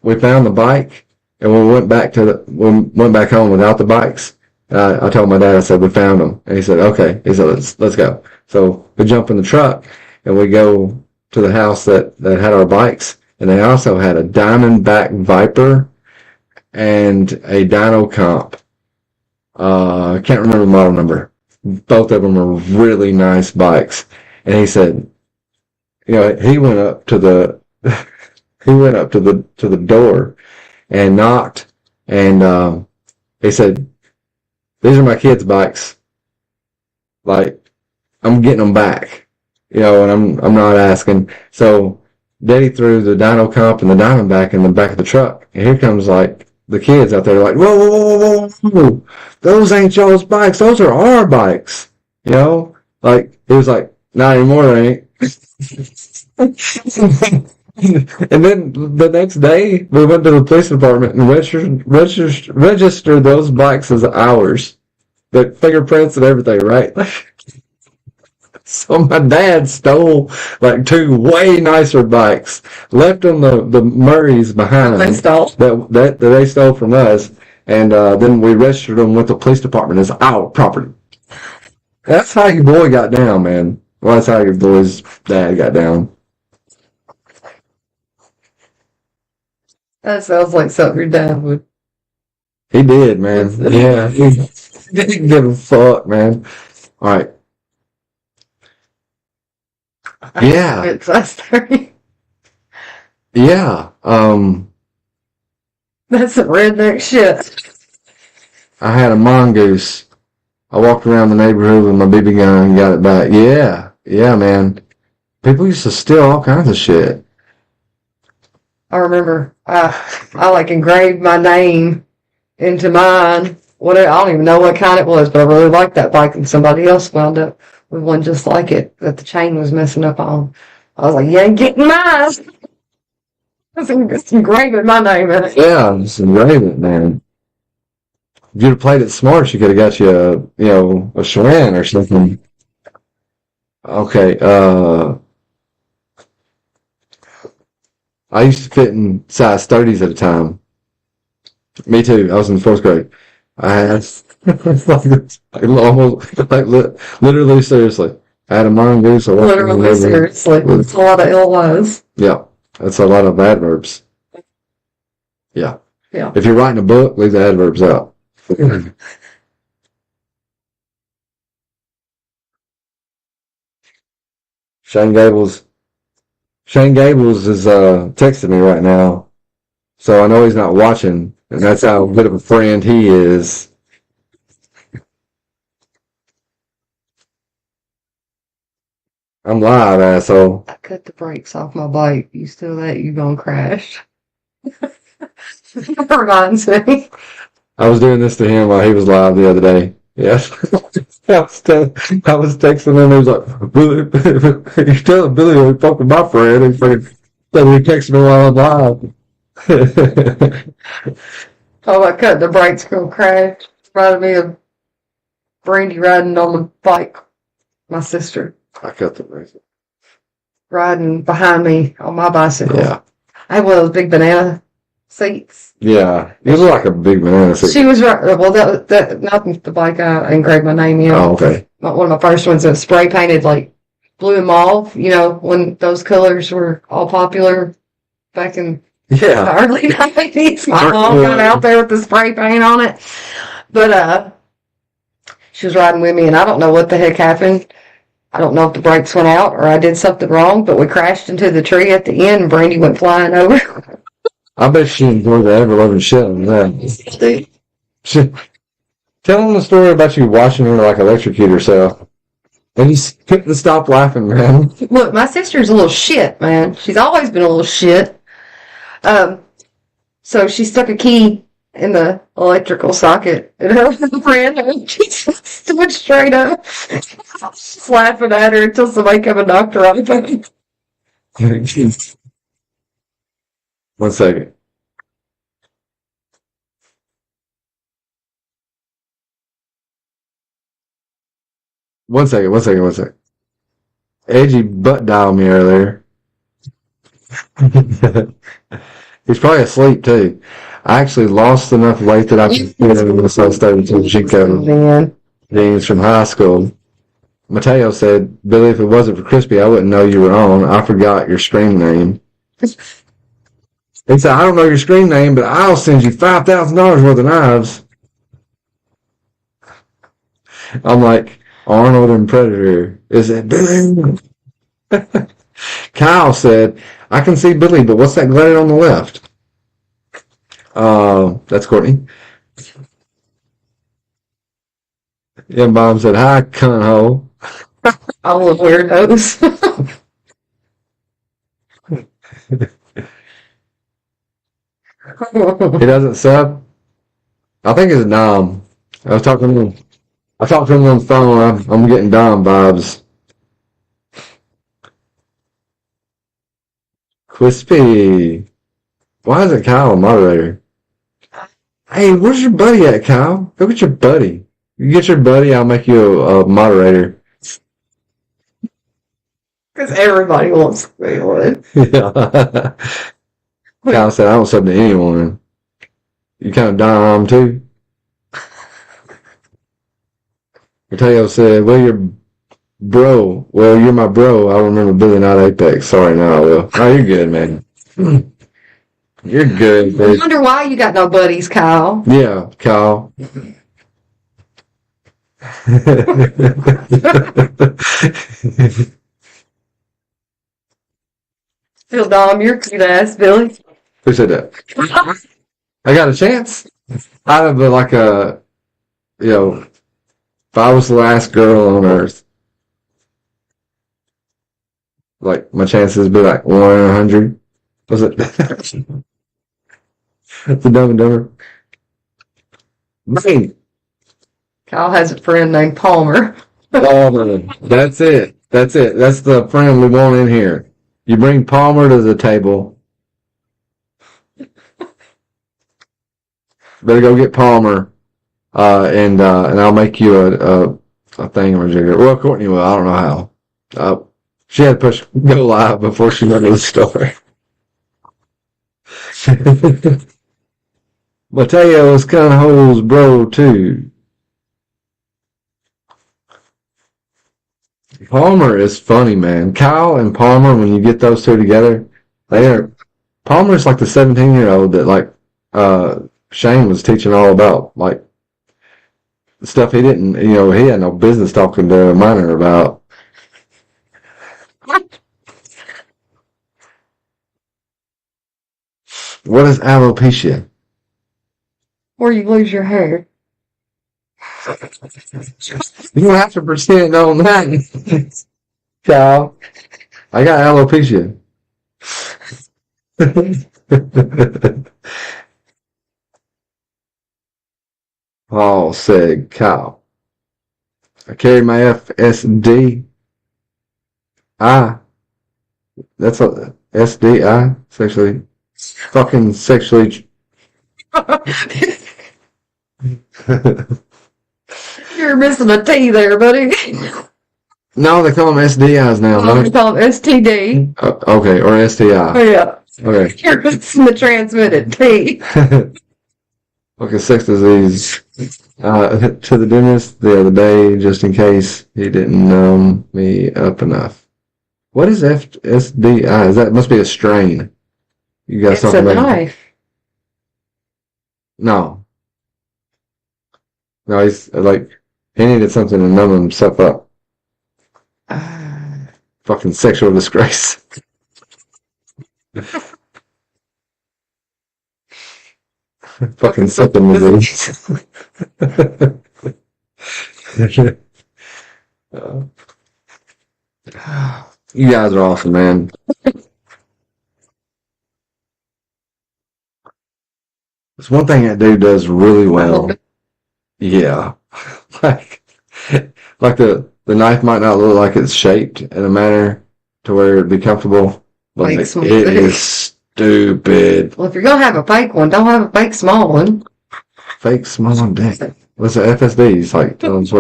we found the bike and we went back home without the bikes. I told my dad, I said, we found them. And he said, okay. He said, let's go. So we jump in the truck and we go to the house that had our bikes. And they also had a Diamondback Viper and a Dyno Comp. I can't remember the model number. Both of them were really nice bikes. And he said, he went up to the door and knocked, and he said, these are my kids' bikes. Like, I'm getting them back, and I'm not asking. So Daddy threw the Dyno Comp and the Diamondback in the back of the truck, and here comes like the kids out there like, whoa, whoa, whoa, whoa, whoa. Those ain't y'all's bikes. Those are our bikes. Like it was like, not anymore, they ain't. And then the next day, we went to the police department and registered those bikes as ours. The fingerprints and everything, right? So my dad stole like two way nicer bikes, left them the Murrays behind They stole. that they stole from us, and then we registered them with the police department as our property. That's how your boy got down, man. Well, that's how your boy's dad got down. That sounds like something your dad would. He did, man. Yeah, he didn't give a fuck, man. All right. Yeah. It's us three. Yeah. That's some redneck shit. I had a mongoose. I walked around the neighborhood with my BB gun and got it back. Yeah. Yeah, man. People used to steal all kinds of shit. I remember I like engraved my name into mine. Whatever, I don't even know what kind it was, but I really liked that bike, and somebody else wound up with one just like it that the chain was messing up on. I was like, you ain't getting mine. I was engraving my name in it. Yeah, just engrave it, man. If you'd have played it smart, you could have got you a Schwinn or something. Okay, I used to fit in size 30s at a time. Me too. I was in the 4th grade. I had literally seriously. I had a mongoose. Literally, seriously. It's a lot of ill lies. Yeah, that's a lot of adverbs. Yeah. Yeah. If you're writing a book, leave the adverbs out. Shane Gables is texting me right now, so I know he's not watching, and that's how good of a friend he is. I'm live, asshole. I cut the brakes off my bike. You still that, you gonna crash. That reminds me. I was doing this to him while he was live the other day. Yes. I was texting him, he was like, Billy, you're telling Billy we fucked with my friend, and freaking texting me while I'm live. Oh, I cut the brakes, gonna crash. Reminded me of Brandy riding on the bike. My sister. I cut the brakes. Riding behind me on my bicycle. Yeah. I had one of those big banana seats. Yeah. It was like a big banana seat. She was right. Well, that not the bike I engraved my name in. Oh, okay. One of my first ones that spray painted like blue and mauve. When those colors were all popular back in the early 90s. My mom got out there with the spray paint on it. But she was riding with me, and I don't know what the heck happened. I don't know if the brakes went out or I did something wrong, but we crashed into the tree at the end, and Brandy went flying over. I bet she enjoyed the ever-loving shit on that. Tell them the story about you watching her like electrocute herself. And you couldn't stop laughing, man. Look, my sister's a little shit, man. She's always been a little shit. So she stuck a key in the electrical socket, and her friend, she just stood straight up, just laughing at her until somebody came and knocked her off. 1 second. One second. Edgy butt dialed me earlier. He's probably asleep too. I actually lost enough weight that I could get into the substation to Chico jeans from high school. Mateo said, Billy, if it wasn't for Crispy, I wouldn't know you were on. I forgot your screen name. He said, I don't know your screen name, but I'll send you $5,000 worth of knives. I'm like, Arnold and Predator. Is it Billy? Kyle said, I can see Billy, but what's that glitter on the left? That's Courtney. Yeah, Mom said, hi, cunt hole. All the weirdos. He doesn't sub? I think it's Dom. I talked to him on the phone. I'm getting Dom vibes. Crispy. Why isn't Kyle a moderator? Hey, where's your buddy at, Kyle? Go get your buddy. You get your buddy, I'll make you a moderator. Because everybody wants to be one. Yeah. Kyle said, I don't sub to anyone. You kind of Dom too? Mateo said, well, you're bro. Well, you're my bro. I remember Billy, not Apex. Sorry, no, I will. Oh, you're good, man. You're good, I babe. wonder why you got no buddies, Kyle. Yeah, Kyle. Phil Dom, you're cute ass, Billy. Who said that? I got a chance. Out of if I was the last girl on earth, like my chances would be like 1 in 100. Was it? That's the Dumb and Dumber. Man, Kyle has a friend named Palmer. Palmer. That's it. That's the friend we want in here. You bring Palmer to the table. Better go get Palmer, and I'll make you a thingamajigger. Well, Courtney will. I don't know how. She had to push go live before she went to the store. Mateo is kind of hoes bro too. Palmer is funny, man. Kyle and Palmer, when you get those two together, Palmer's like the 17-year-old that Shane was teaching all about, like the stuff he didn't, he had no business talking to a minor about. What is alopecia? Where you lose your hair. You don't have to pretend on that, Kyle. I got alopecia. Paul said, Kyle. I carry my FSD. That's a SDI, sexually. Fucking sexually. You're missing a T there, buddy. No, they call them SDIs now. Oh, we call them STD. Okay, or STI. Oh, yeah. Okay. You're missing the transmitted T. Okay, sex disease. To the dentist the other day, just in case he didn't numb me up enough. What is SDI? That must be a strain. You got It's something a about knife. No, he's he needed something to numb himself up. Fucking sexual disgrace. Fucking something disease. You guys are awesome, man. It's one thing that dude does really well. Yeah. Like, like the knife might not look like it's shaped in a manner to where it'd be comfortable, but Like it small is stupid. Well, if you're gonna have a fake one, don't have a fake small one. Fake small dick. What's the FSDs? Like, tell us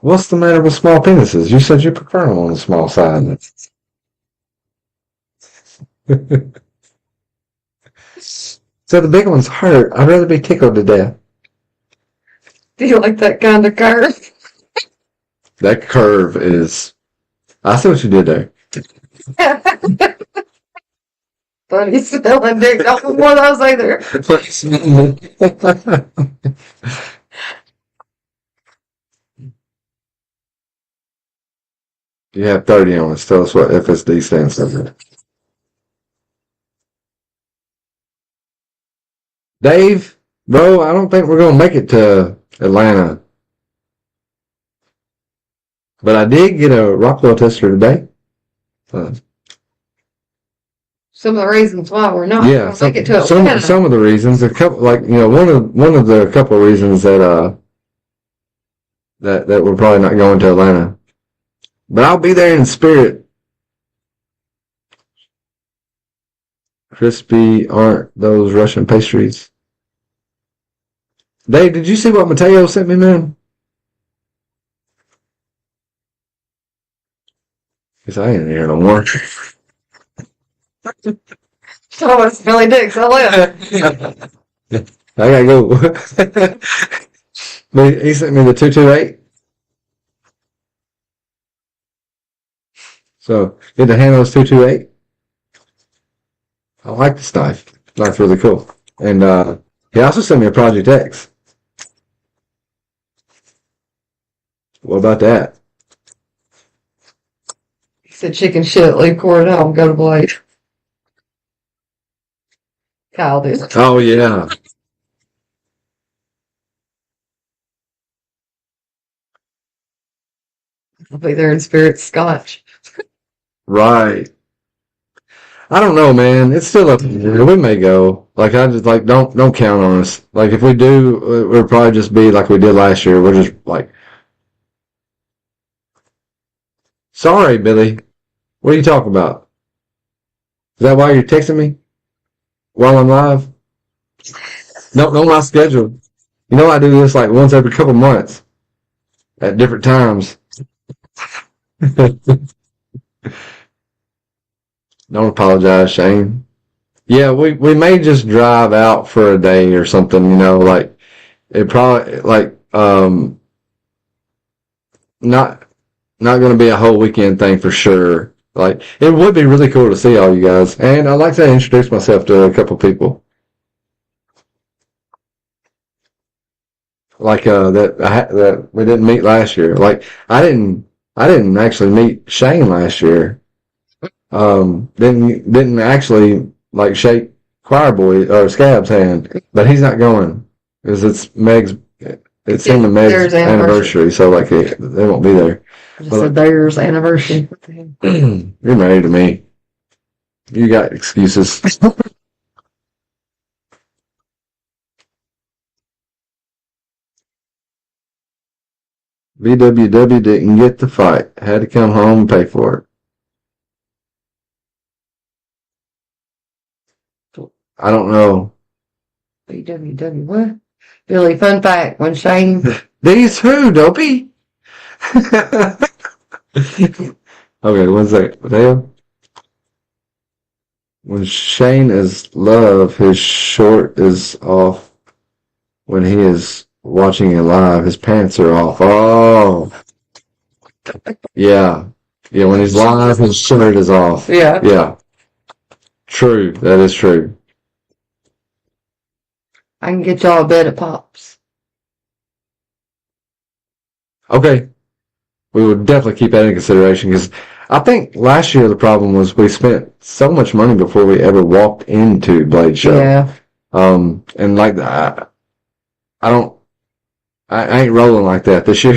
what's the matter with small penises? You said you prefer them on the small side. So the big ones hurt. I'd rather be tickled to death. Do you like that kind of curve? That curve is... I see what you did there. Funny smelling dick. Don't want one of those either. You have 30 on us. Tell us what FSD stands for. Dave, bro, I don't think we're going to make it to Atlanta. But I did get a Rockwell tester today. Some of the reasons why we're not Yeah, gonna make it to Atlanta. some of the reasons, a couple, like, you know, one of the couple of reasons that that we're probably not going to Atlanta. But I'll be there in spirit. Crispy aren't those Russian pastries. Dave, did you see what Mateo sent me, man? Because I ain't here no more. So it's Billy Dix. I live. I gotta go. But he sent me the 228. So, get the handle is 228. I like this knife. Knife's really cool. And he also sent me a Project X. What about that? He said chicken shit, leave Corey home, go to Blade. Kyle did. Oh, yeah. I'll be there in spirit scotch. Right. I don't know, man. It's still up in the air. We may go. Like, I just, like, don't count on us. Like, if we do, we'll probably just be like we did last year. We're just, like, sorry, Billy. What are you talking about? Is that why you're texting me? While I'm live? No, my schedule. You know, I do this, like, once every couple months. At different times. Don't apologize, Shane. Yeah, we may just drive out for a day or something, you know, like, it probably, like, not going to be a whole weekend thing for sure. Like, it would be really cool to see all you guys. And I'd like to introduce myself to a couple people. Like, that we didn't meet last year. Like, I didn't actually meet Shane last year. Didn't actually, like, shake Choir Boy or Scab's hand, but he's not going because it's him and Meg's anniversary, so like they won't be there. Just said theirs anniversary. You're married to me. You got excuses. VWW didn't get the fight. Had to come home and pay for it. I don't know. VWW what? Billy, fun fact, when Shane... These who, Dopey? Okay, 1 second. Mateo? When Shane is love, his short is off. When he is watching it live, his pants are off. Oh. Yeah. Yeah, when he's live, his shirt is off. Yeah. Yeah. True. That is true. I can get y'all a bed of Pops. Okay. We would definitely keep that in consideration because I think last year the problem was we spent so much money before we ever walked into Blade Show. Yeah. And like I I ain't rolling like that this year.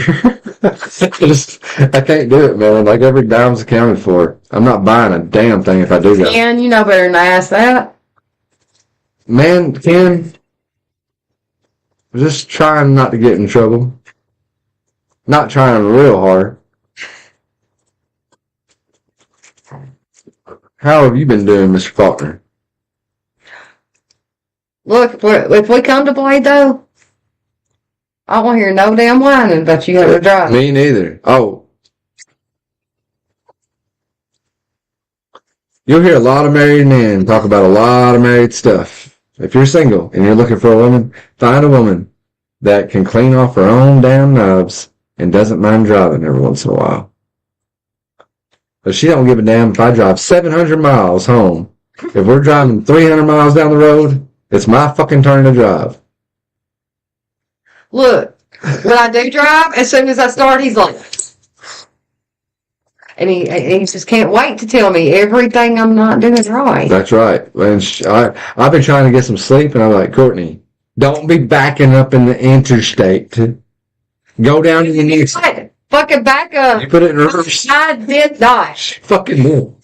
I can't do it, man. Like every dime's accounted for. I'm not buying a damn thing if I do that. Ken, you know better than to ask that. Man, Ken, just trying not to get in trouble. Not trying real hard. How have you been doing, Mr. Faulkner? Look, if we come to Blade, though, I won't hear no damn whining about you having to drive. Me neither. Oh. You'll hear a lot of married men talk about a lot of married stuff. If you're single and you're looking for a woman, find a woman that can clean off her own damn knobs and doesn't mind driving every once in a while. But she don't give a damn if I drive 700 miles home. If we're driving 300 miles down the road, it's my fucking turn to drive. Look, when I do drive, as soon as I start, he's like, and he just can't wait to tell me everything I'm not doing right. That's right. And I've been trying to get some sleep, and I'm like, Courtney, don't be backing up in the interstate. Go down to the next. Fucking back up. You put it in reverse. I did not. Fucking did.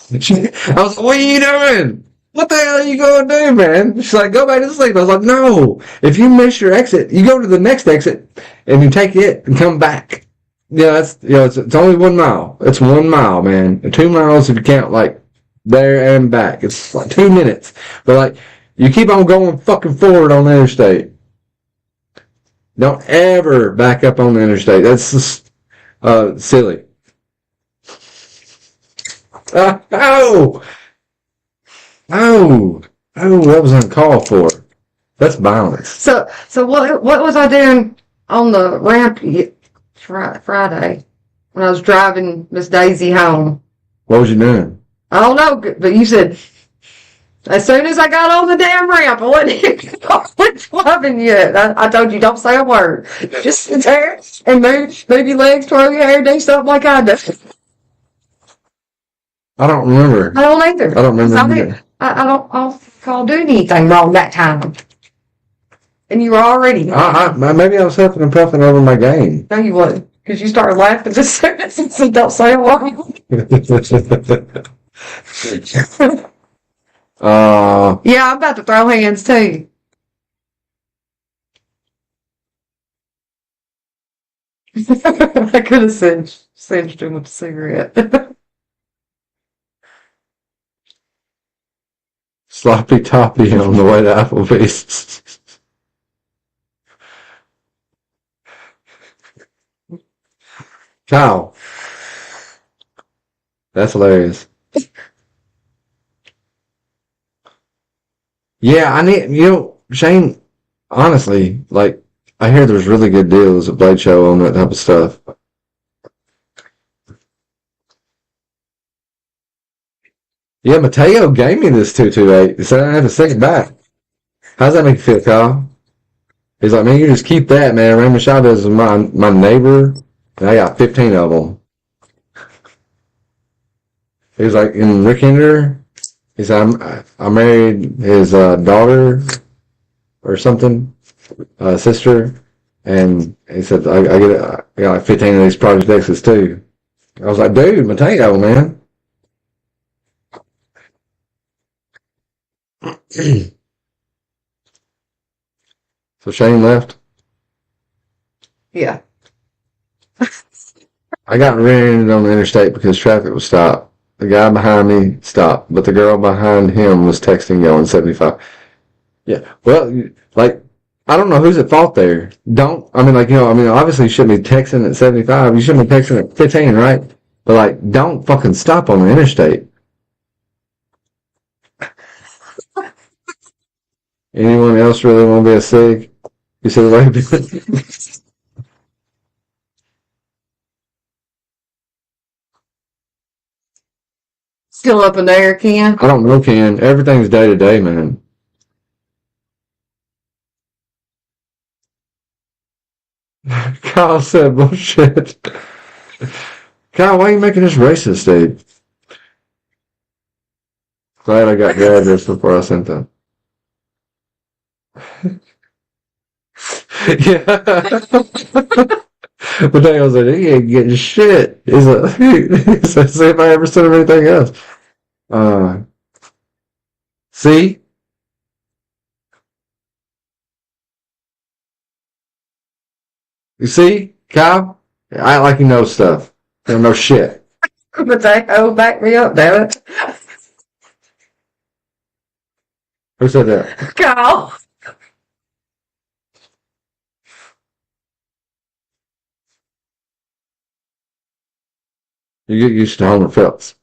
I was like, what are you doing? What the hell are you going to do, man? She's like, go back to sleep. I was like, no. If you miss your exit, you go to the next exit and you take it and come back. Yeah, it's only 1 mile. It's 1 mile, man. 2 miles if you count like there and back. It's like 2 minutes. But like, you keep on going fucking forward on the interstate. Don't ever back up on the interstate. That's just silly. Oh, that was uncalled for. That's violence. So what was I doing on the ramp Friday when I was driving Miss Daisy home? What was you doing? I don't know, but you said as soon as I got on the damn ramp, I wasn't driving yet. I told you don't say a word. Just sit there and move your legs, twirl your hair, do something like I do. I don't remember. I don't either. I don't remember. I don't recall doing anything wrong that time. And you were already. Maybe I was huffing and puffing over my game. No, you wasn't. Because you started laughing as soon as you said don't say a word. Yeah, I'm about to throw hands too. I could have singed him with a cigarette. Sloppy toppy on the way to Applebee's. Kyle. That's hilarious. Yeah, Shane, honestly, like, I hear there's really good deals at Blade Show on that type of stuff. Yeah, Mateo gave me this 228. He said I had to send it back. How's that make you feel, Kyle? He's like, man, you just keep that, man. Raymond Chavez is my neighbor, and I got 15 of them. He was like, and Rick Hinder, he said, I married his daughter or something, sister, and he said, I got like 15 of these Project X's too. I was like, dude, Mateo, man. So Shane left? Yeah. I got rear-ended on the interstate because traffic was stopped. The guy behind me stopped, but the girl behind him was texting going 75. Yeah, well, like, I don't know who's at fault there. Obviously you shouldn't be texting at 75. You shouldn't be texting at 15, right? But, like, don't fucking stop on the interstate. Anyone else really want to be a SIG? You see the way Still up in the air, Ken? I don't know, Ken. Everything's day to day, man. Kyle said bullshit. Kyle, why are you making this racist, dude? Glad I got your address before I sent them. Yeah. But then I was like, he ain't getting shit. He's like, see if I ever sent him anything else. See? You see, Kyle? I act like you know stuff. You don't know shit. Potato, back me up, damn it. Who said that? Kyle. You get used to Homer Phelps.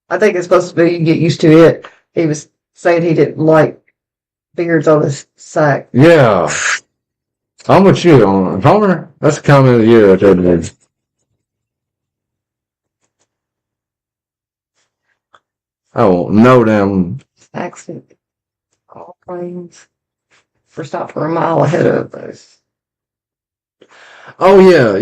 I think it's supposed to be you get used to it. He was saying he didn't like beards on his sack. Yeah. I'm with you on Homer. That's a comment of the year right there, dude. I won't know them. Accent. All planes. We're stopped for a mile ahead of us. Oh yeah.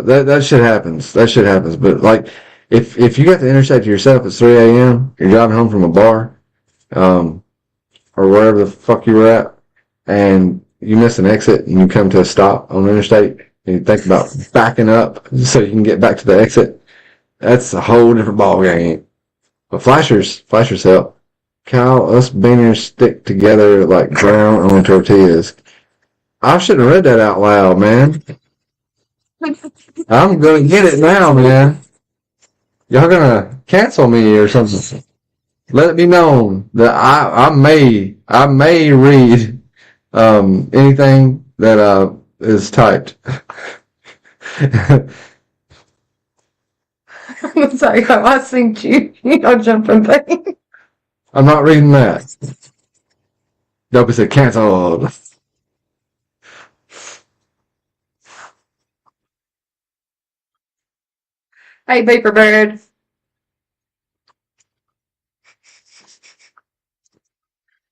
That shit happens. That shit happens. But like, if you got the interstate to yourself at 3 a.m., you're driving home from a bar, or wherever the fuck you were at, and you miss an exit and you come to a stop on the interstate, and you think about backing up so you can get back to the exit, that's a whole different ball game. But flashers help. Kyle, us beaners stick together like ground on tortillas. I shouldn't have read that out loud, man. I'm gonna get it now, man. Y'all gonna cancel me or something. Let it be known that I may read anything that is typed. I'm sorry, I seen you know, jumping thing. I'm not reading that. Dopey said canceled. Hey, be prepared.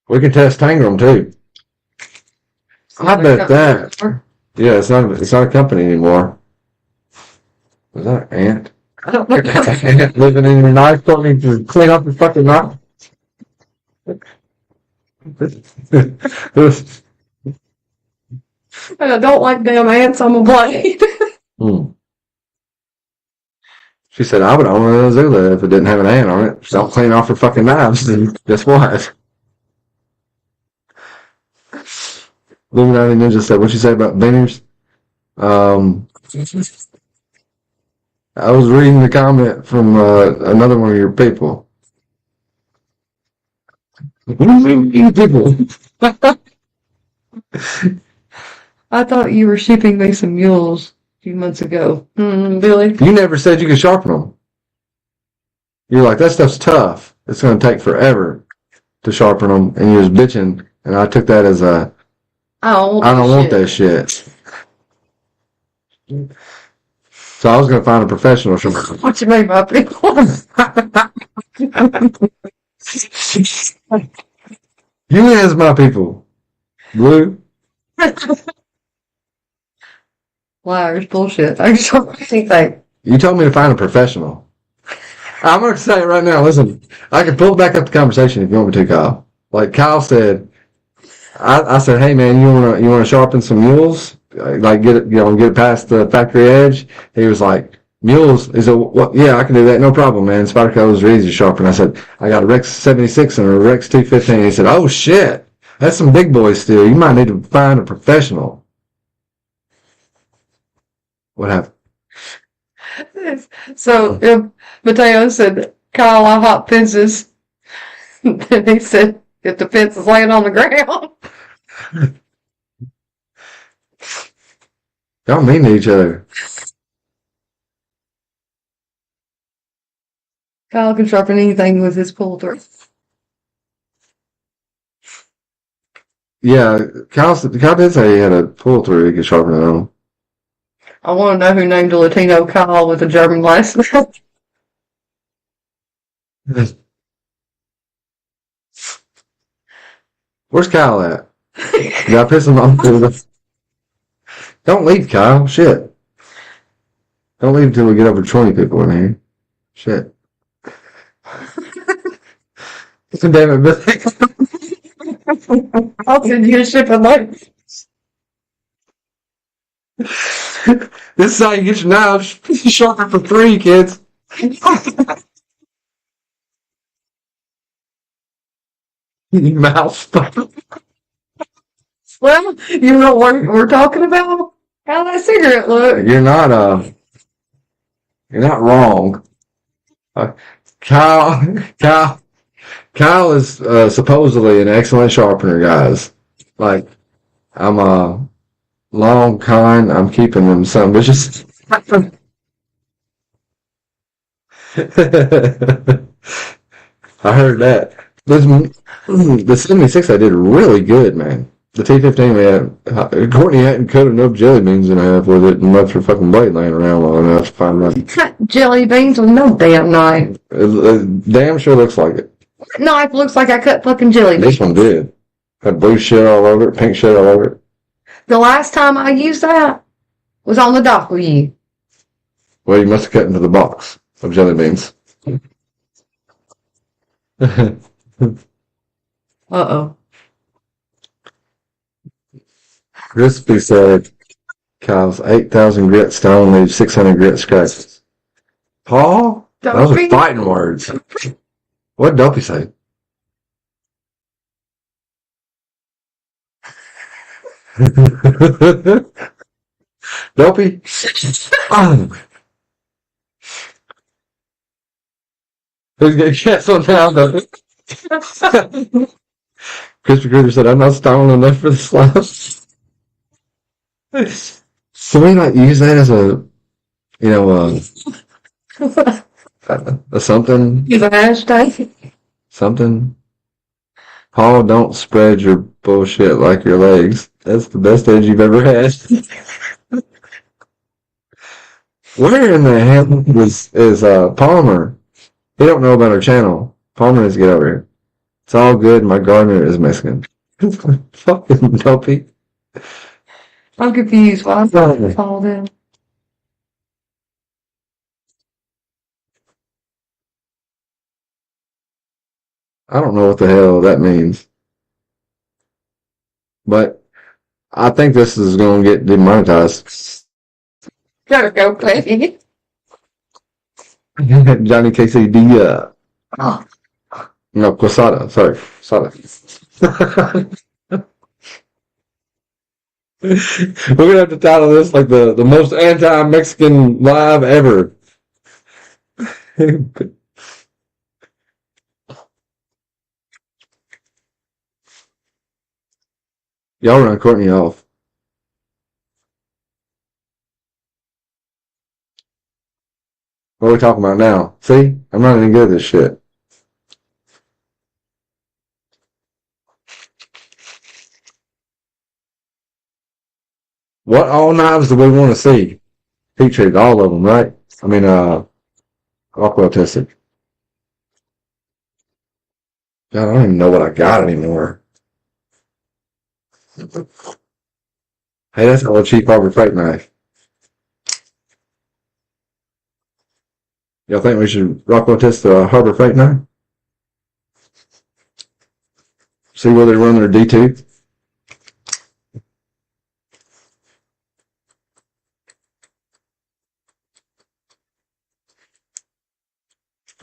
We can test Tangram too. I bet that. Yeah, it's not a company anymore. Was that an ant? I don't know. Ant living in your knife, told me to clean up your fucking knife. And I don't like damn ants on my blade. She said, I would own a Zula if it didn't have an ant on it. Don't clean off her fucking knives. Guess what? Illuminati Ninja said, what'd you say about beaners? I was reading the comment from another one of your people. People. I thought you were shipping me some mules a few months ago. Billy? You never said you could sharpen them. You're like, that stuff's tough. It's going to take forever to sharpen them. And you was bitching. And I took that as a, I don't want that shit. So I was going to find a professional. What you mean by people? You is my people. Blue. Liars, bullshit. I just don't anything. You told me to find a professional. I'm going to say it right now. Listen, I can pull back up the conversation if you want me to, Kyle. Like Kyle said, I said, hey man, you want to sharpen some mules? Like get it past the factory edge. He was like, mules? He said, well, yeah, I can do that, no problem, man. Spyderco's are easy to sharpen. I said, I got a Rex 76 and a Rex 215. He said, oh shit, that's some big boys still. You might need to find a professional. What happened? So if Mateo said, Kyle, I hop fences. Then he said, if the fence is laying on the ground. Y'all mean to each other. Kyle can sharpen anything with his pull through. Yeah, Kyle did say he had a pull through he could sharpen it on. I want to know who named a Latino Kyle with a German last name. Where's Kyle at? Did I piss him off? Don't leave, Kyle. Shit. Don't leave until we get over 20 people in here. Shit. Damn it, Billy. I'll send you a shipping later. This is how you get your knives sharper for free, kids. Mouse. Well, you know what we're talking about? How that cigarette look? You're not wrong. Kyle is supposedly an excellent sharpener, guys. Like, I'm long, kind. I'm keeping them some vicious. I heard that. The 76 I did really good, man. The T15 we had, Courtney hadn't cut enough jelly beans in half with it and left her fucking blade laying around long enough to find right. Cut jelly beans with no damn knife. It damn sure looks like it. That knife looks like I cut fucking jelly beans. This one did. Had blue shit all over it, pink shit all over it. The last time I used that was on the dock with you. Well, you must have cut into the box of jelly beans. Uh-oh. Crispy said, Kyle's 8,000 grit stone leaves 600 grit scratches. Paul? Those are fighting words. What did Dopey say? Dopey? Who's going to guess on now, Dopey? Crispy Critter said, I'm not stalling enough for this last. Can we like use that as a, a something? Use a hashtag? Something? Paul, don't spread your bullshit like your legs. That's the best edge you've ever had. Where in the hell is Palmer? He don't know about our channel. Palmer needs to get over here. It's all good. My gardener is Mexican. Fucking Dopey. I'm confused. Why is that called in? I don't know what the hell that means. But I think this is going to get demonetized. Gotta go play. Johnny KCD. Oh. No, Quesada. Sorry. Quesada. We're going to have to title this like the most anti-Mexican live ever. Y'all run Courtney off. What are we talking about now? See? I'm not any good at this shit. What all knives do we want to see? Heat treated, all of them, right? I mean, Rockwell tested. God, I don't even know what I got anymore. Hey, that's a cheap Harbor Freight knife. Y'all think we should Rockwell test the Harbor Freight knife? See where they run their D2?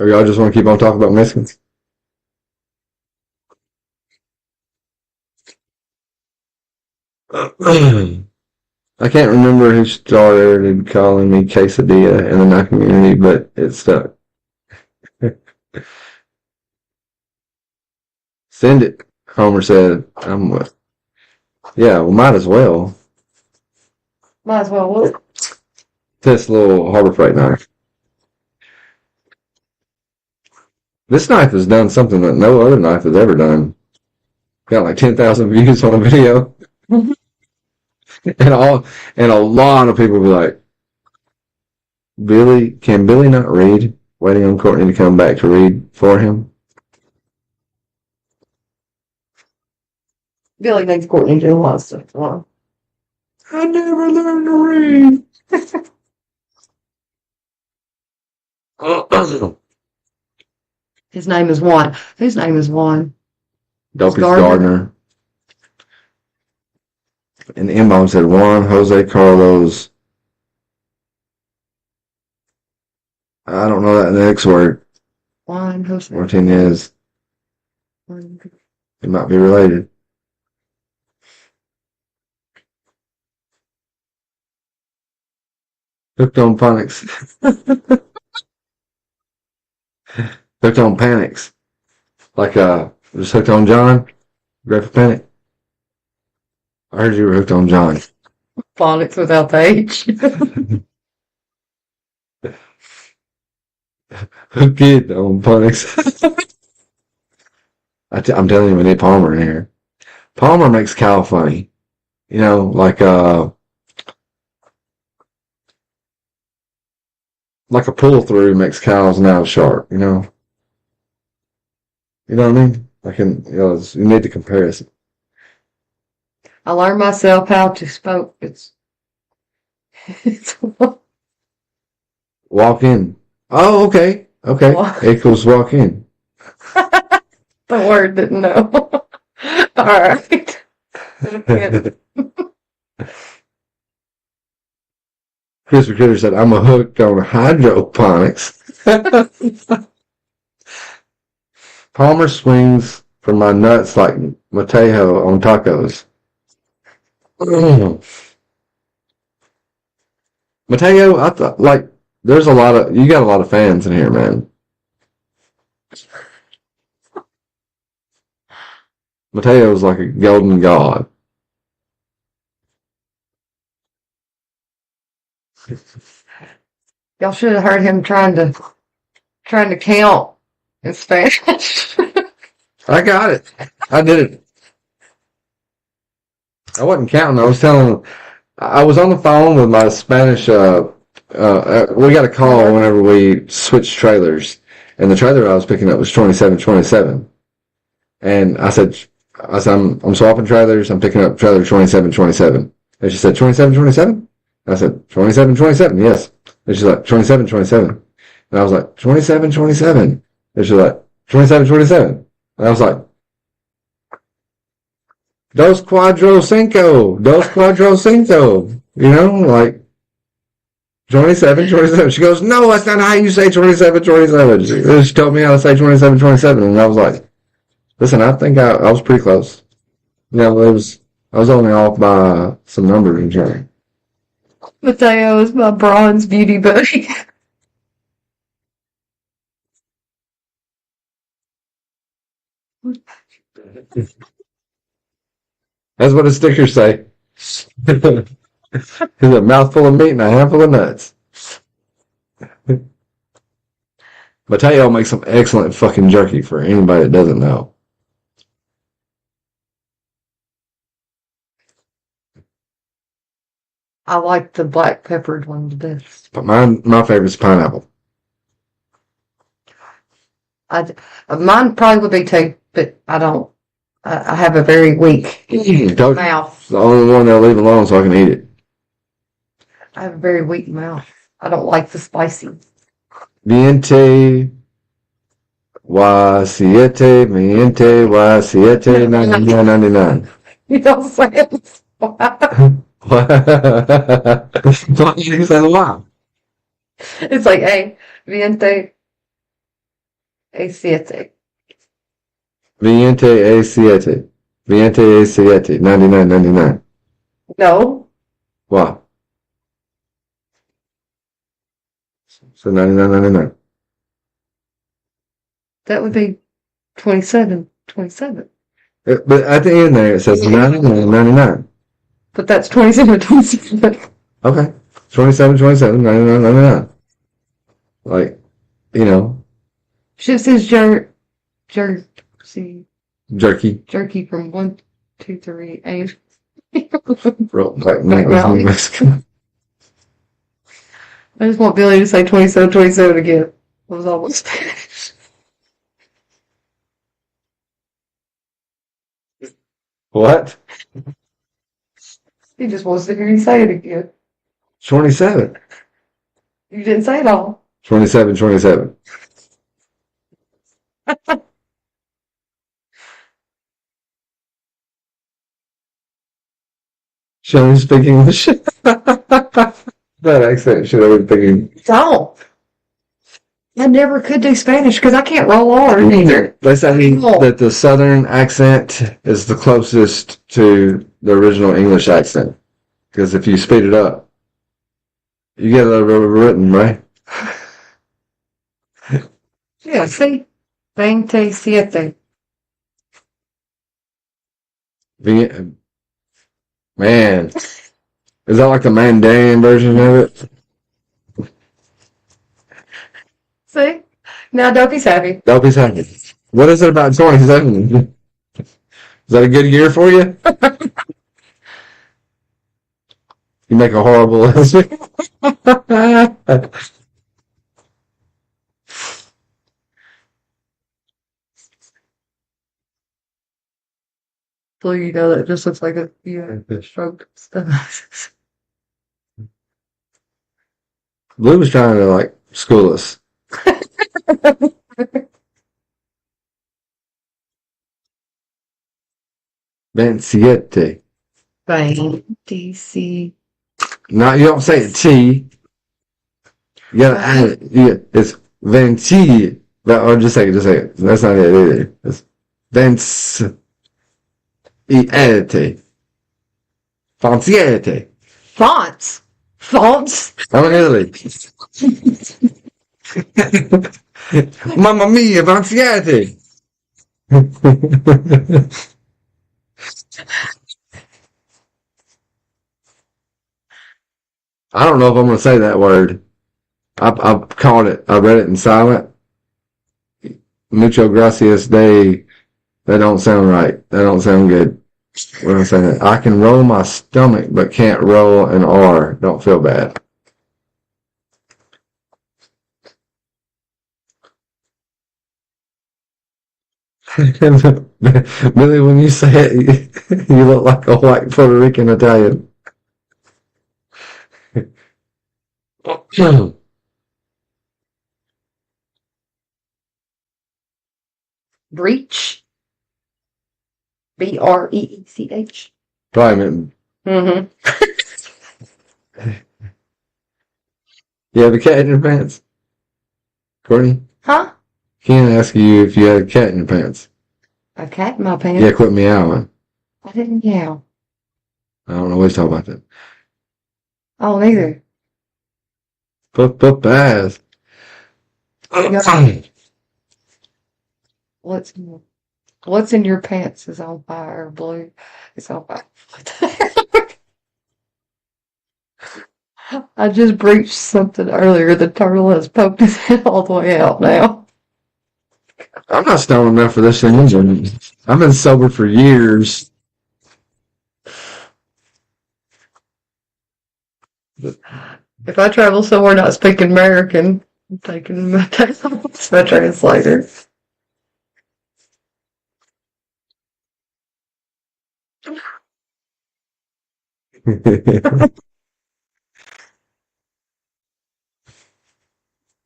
Or y'all just want to keep on talking about Mexicans? I can't remember who started calling me quesadilla in the knife community, but it stuck. Send it, Homer said. Yeah, well, might as well. Might as well look. This little Harbor Freight knife. This knife has done something that no other knife has ever done. Got like 10,000 views on a video. And a lot of people be like, can Billy not read? Waiting on Courtney to come back to read for him. Billy makes Courtney do a lot of stuff for him. I never learned to read. His name is Juan. Whose name is Juan? Dopey's Gardner. And the inbound said Juan Jose Carlos I don't know that next word. Juan Jose. Martinez. It might be related. Hooked on phonics. Hooked on panics. Like, just hooked on John. Grateful Panic. I heard you were hooked on John. Phonics without the H. Hooked on phonics. I'm telling you, we need Palmer in here. Palmer makes Cal funny. You know, like a pull through makes Cal's now sharp, you know? You know what I mean? You need the comparison. I learned myself how to spoke. It's walk in. Oh, okay. Okay. Equals walk in. The word didn't know. All right. Christopher Critter said, I'm hooked on hydroponics. Palmer swings for my nuts like Mateo on tacos. Mateo, I thought, like, you got a lot of fans in here, man. Mateo's like a golden god. Y'all should have heard him trying to count in Spanish. I got it. I did it. I wasn't counting. I was on the phone with my Spanish. We got a call whenever we switched trailers, and the trailer I was picking up was 2727. And I said, I'm swapping trailers. I'm picking up trailer 2727. And she said, 2727? I said, 2727, yes. And she's like, 2727. And I was like, 2727. And she's like, 2727. And I was like, Dos cuatro cinco. You know, like, 2727. She goes, no, that's not how you say 2727. She told me how to say 2727. And I was like, listen, I think I was pretty close. Yeah, I was only off by some numbers in here. Mateo is my bronze beauty buddy. That's what the stickers say. It's a mouthful of meat and a handful of nuts. Mateo makes some excellent fucking jerky for anybody that doesn't know. I like the black peppered one the best. But my favorite is pineapple. Mine probably would be too, but I don't. I have a very weak mouth. The only one they'll leave alone so I can eat it. I have a very weak mouth. I don't like the spicy. Miente Y7, 99.99. You don't say it. What? You say wow. It's like, hey, Viente A7. Viente A7. 99.99. No. Wow. So 99.99. That would be 27.27. But at the end there it says 99.99. But that's 27.27. Okay. 27.27, 99.99. Like, you know. She says jerky from 1, 2, 3, 8. Like Mexican. I just want Billy to say 27.27 again. It was almost Spanish. What? He just wants to hear you say it again. 27. You didn't say it all. 27.27. Should I speak English? That accent should I be speaking? Don't. I never could do Spanish because I can't roll R either. They say that the southern accent is the closest to the original English accent. Because if you speed it up, you get a little written, right? Yeah, see? 27. Man, is that like the Mandarin version of it? See? Now Dopey's happy. Dopey's happy. What is it about 27? Is that a good year for you? You make a horrible husband. So you know that just looks like a stroke stuff. Blue was trying to like school us. 27. 27. No, you don't say T. You gotta add it. Yeah, it's 20. Or just say it. That's not it either. It's 27. 27. Fonts. I'm in Italy. Mamma mia, 27. I don't know if I'm going to say that word. I called it. I read it in silent. Mucho gracias. That don't sound right. That don't sound good. When I'm saying that, I can roll my stomach, but can't roll an R. Don't feel bad. Billy, when you say it, you look like a white Puerto Rican Italian. Breech. Breech. Probably meant. Mm-hmm. You have a cat in your pants? Courtney? Huh? Ken asked you if you had a cat in your pants. A cat in my pants? Yeah, quit meowing. I didn't meow. I don't know what he's talking about that. Oh, neither. Ass. What's in your pants is on fire, Blue. It's on fire. I just breached something earlier. The turtle has poked his head all the way out now. I'm not stoned enough for this thing. I've been sober for years. If I travel somewhere not speaking American, I'm taking my translator.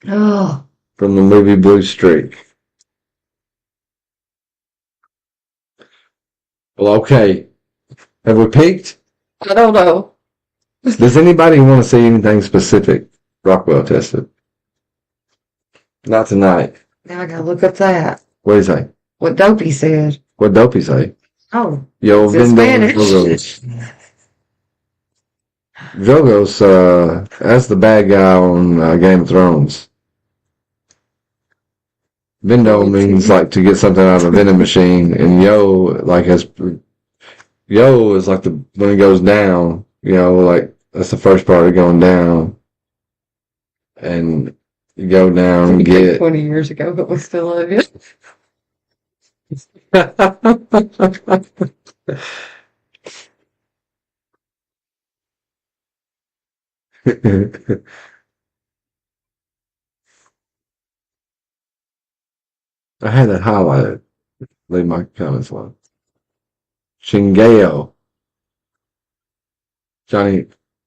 Oh. From the movie Blue Streak. Well, okay. Have we peaked? I don't know. Does anybody want to see anything specific Rockwell tested? Not tonight. Now I gotta look up that. What do you say? What Dopey said. What Dopey say? Oh. Yo, it's in Spanish. Drogo's, that's the bad guy on Game of Thrones. Vendo means like to get something out of a vending machine, and Yo is like when it goes down, like that's the first part of going down, and you go down and get 20 years ago, but we still love you. I had that highlighted. Leave my comments alone. Chingeo. Johnny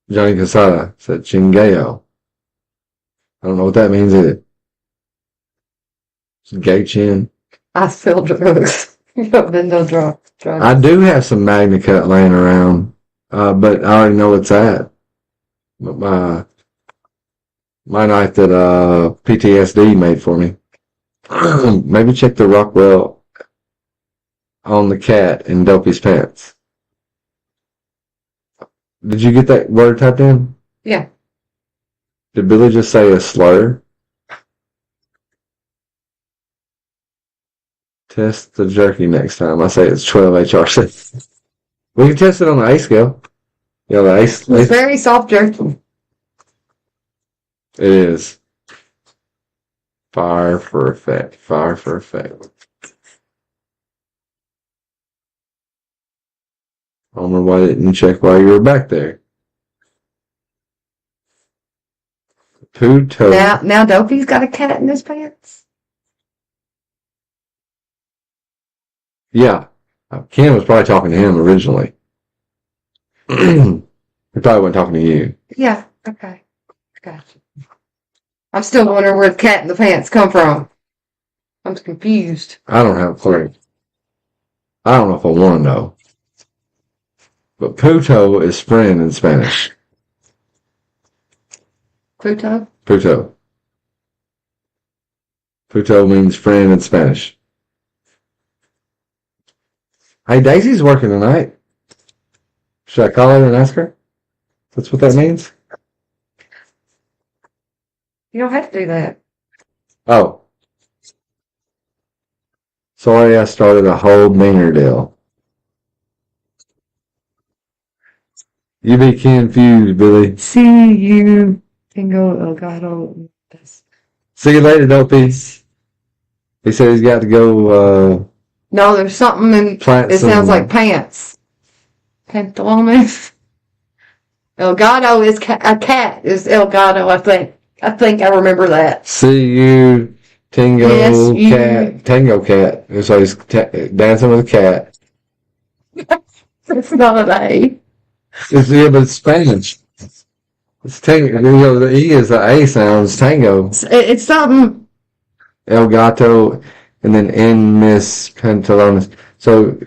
Casada said Chingeo. I don't know what that means either. Gay chin. I sell drugs. You have been no drugs. I do have some Magna Cut laying around, but I already know what's at. my night that PTSD made for me. Maybe check the Rockwell on the cat in Dopey's pants. Did you get that word typed in? Yeah. Did Billy just say a slur? Test the jerky next time. I say it's 12 HRC. We can test it on the A scale. Yeah, the It's very soft jerky. It is. Fire for effect. Fire for effect. Homer, why didn't you check while you were back there? Poo-toe. Now Dopey's got a cat in his pants. Yeah. Ken was probably talking to him originally. He probably wasn't talking to you. Yeah, okay. Gotcha. I'm still wondering where the cat in the pants come from. I'm confused. I don't have a clue. I don't know if I want to know. But puto is friend in Spanish. Puto? Puto. Puto means friend in Spanish. Hey, Daisy's working tonight. Should I call her and ask her? That's what that means? You don't have to do that. Oh. Sorry, I started a whole Maynard deal. You be confused, Billy. See you. Tingo Elgato. See you later, Dopey. He said he's got to go, No, there's something in plant it some... sounds like pants. Pantalones. Elgato is a cat is Elgato, I think. I think I remember that. See you, Tango Yes, you. Cat. Tango Cat. So he's dancing with a cat. It's not an A. Yeah, but it's Spanish. It's tango. You know, the E is the A sound. It's tango. It's something. El Gato, and then en mis pantalones. So,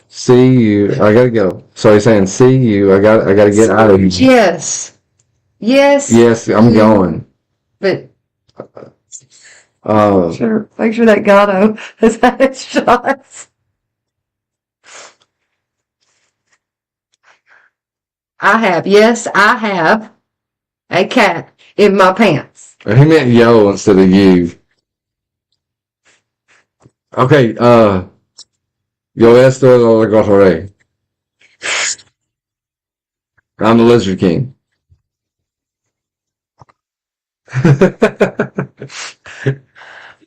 see you. I gotta go. So he's saying, see you. I gotta get out of here. Yes. Yes. Yes, I'm going. But Uh, sure, make sure that Gato has had its shots. I have a cat in my pants. he meant yo instead of you. Okay, yo esto lo recogeré. I'm the Lizard King.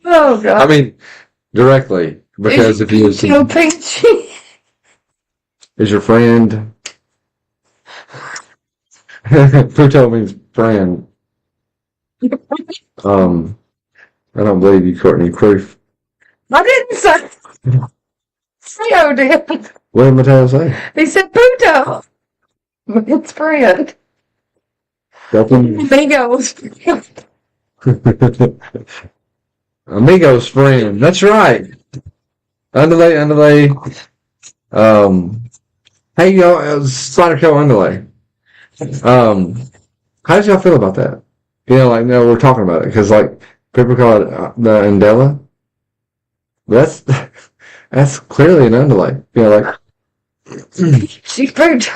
Oh God! I mean, directly, because if you is your friend, Pluto means friend. I don't believe you, Courtney Proof. I didn't say. Theo did. What did Mateo say? He said Pluto. It's friend. Amigos. Amigo's friend. That's right. Underlay. Hey, y'all, Spider Kill Underlay. How did y'all feel about that? You know, like, no, we're talking about it because, like, people call it the Andela. That's clearly an underlay. You know, like, She's Pluto.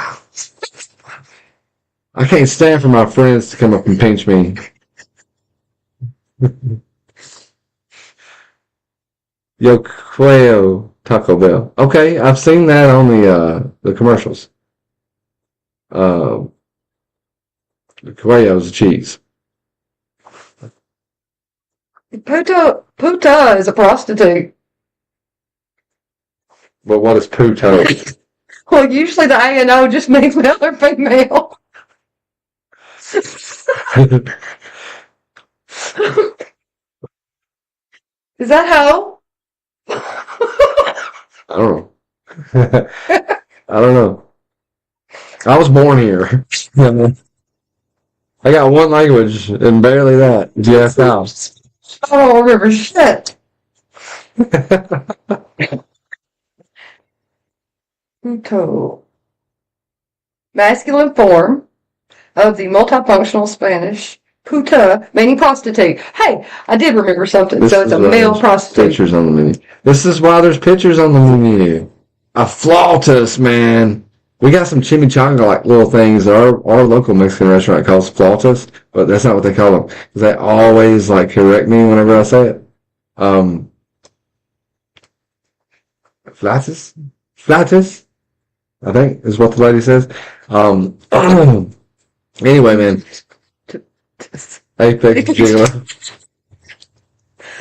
I can't stand for my friends to come up and pinch me. Yo Creo Taco Bell. Okay, I've seen that on the commercials. The Creo is a cheese. Puta is a prostitute. But what is puto? Well, usually the A and O just means male or female. Is that hoe? I don't know. I don't know. I was born here. I got one language and barely that. Yes, now. I don't remember shit. Puto. Masculine form. of the multifunctional Spanish puta, meaning prostitute. Hey, I did remember something. So it's a male prostitute. Pictures on the menu. This is why there's pictures on the menu. A flautas, man. We got some chimichanga-like little things. Our local Mexican restaurant calls flautas, but that's not what they call them. Because they always, like, correct me whenever I say it. Flautas, I think, is what the lady says. Anyway, man. Apex Gigolo.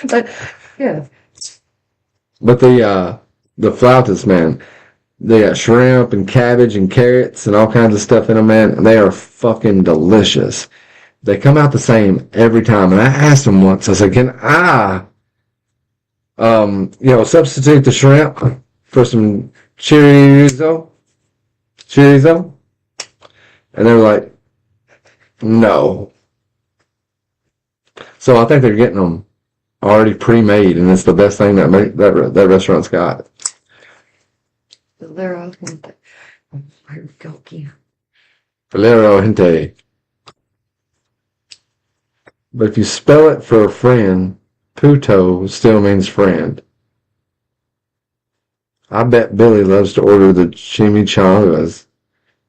But, yeah. But the flautas, man, they got shrimp and cabbage and carrots and all kinds of stuff in them, man. And they are fucking delicious. They come out the same every time. And I asked them once, I said, can I, substitute the shrimp for some chorizo? And they were like, no. So I think they're getting them already pre-made, and it's the best thing that restaurant's got. Valero Gente. Here we go again. Valero Gente. But if you spell it for a friend, puto still means friend. I bet Billy loves to order the chimichangas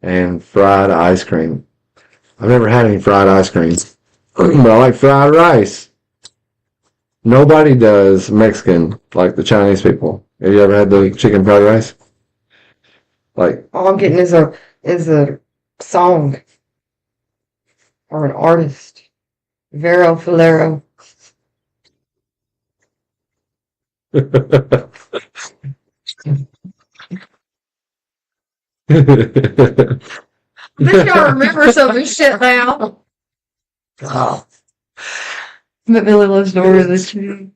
and fried ice cream. I've never had any fried ice cream, but I like fried rice. Nobody does Mexican like the Chinese people. Have you ever had the chicken fried rice? Like, all I'm getting is a song or an artist. Vero Filero. Bet y'all remember some of this shit now. Oh. But Billy loves to order the chili.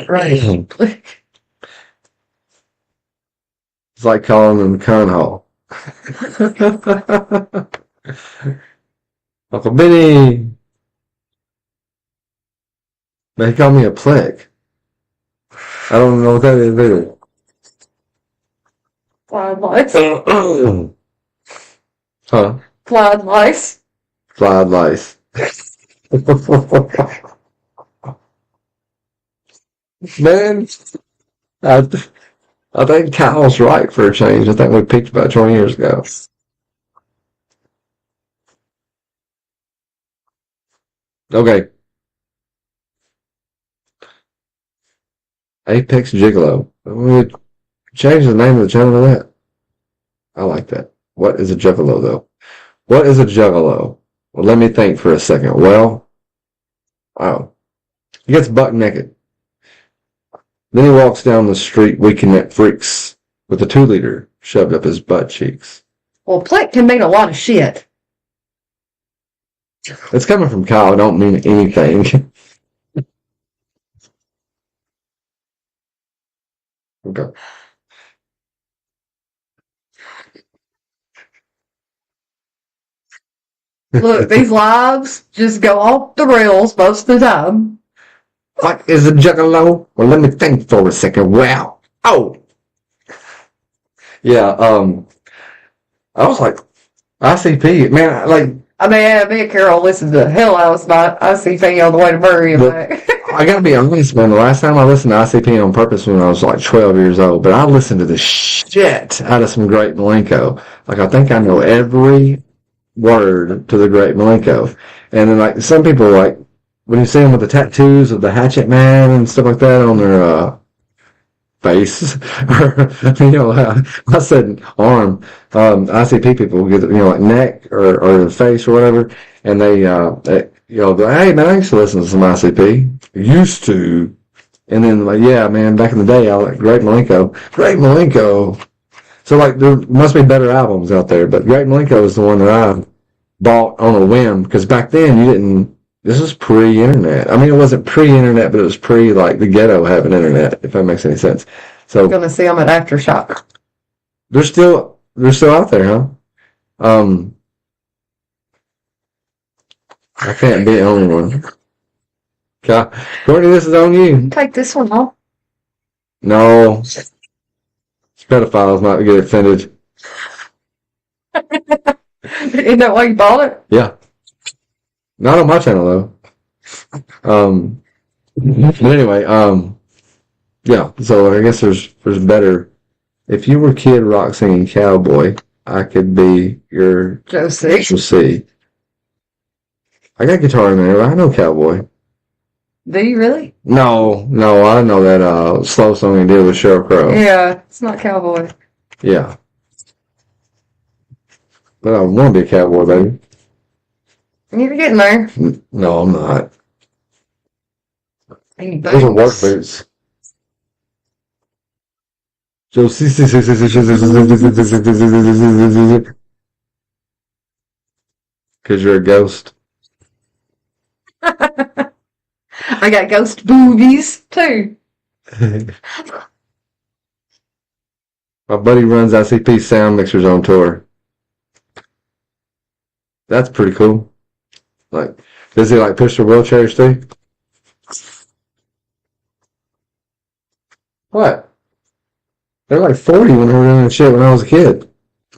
Right. It's like calling them Cone Hall. Uncle Benny. They call me a plick. I don't know what that is either. Flying lice. Huh? Flying lice. Flying lice. Man, I think Kyle's right for a change. I think we peaked about 20 years ago. Okay. Apex Gigolo. We would change the name of the channel to that. I like that. What is a Juggalo, though? What is a Juggalo? Well, let me think for a second. Well, he gets buck naked. Then he walks down the street weekend at Freaks with a 2-liter shoved up his butt cheeks. Well, plick can mean a lot of shit. It's coming from Kyle. I don't mean anything. Okay. Look, these lives just go off the rails most of the time. What is a Juggalo? Well, let me think for a second. Wow. Oh. Yeah, I was like, ICP, man, like... I mean, me and Carol listened to the hell out of ICP on the way to Murray and back. I gotta be honest, man, the last time I listened to ICP on purpose when I was like 12 years old, but I listened to the shit out of some Great Milenko. Like, I think I know every word to the Great Milenko. And then, like, some people, like, when you see them with the tattoos of the Hatchet Man and stuff like that on their face, or, I said arm, ICP people get, like neck or face or whatever, and they hey man, I used to listen to some ICP. Used to. And then, like, yeah, man, back in the day, I like Great Milenko. So, like, there must be better albums out there, but Great Milenko is the one that I bought on a whim, because back then this was pre-internet. I mean, it wasn't pre-internet, but it was like, the ghetto having internet, if that makes any sense. So, I'm gonna see them at Aftershock. They're still out there, huh? I can't be the only one. Courtney, this is on you. Take this one off. No. It's pedophiles might get offended. Isn't that why you bought it? Yeah. Not on my channel though. But anyway, yeah. So I guess there's better. If you were Kid Rock singing Cowboy, I could be your Josie. C. I got guitar in there. I know Cowboy. Do you really? No, I know that slow song he did with Sheryl Crow. Yeah, it's not Cowboy. Yeah. But I want to be a cowboy, baby. You're getting there. No, I'm not. And Those are work boots. Because you're a ghost. I got ghost boobies too. My buddy runs ICP Sound Mixers on tour. That's pretty cool. Like, does he like push the wheelchairs too? What? They're like 40 when they were doing that shit when I was a kid.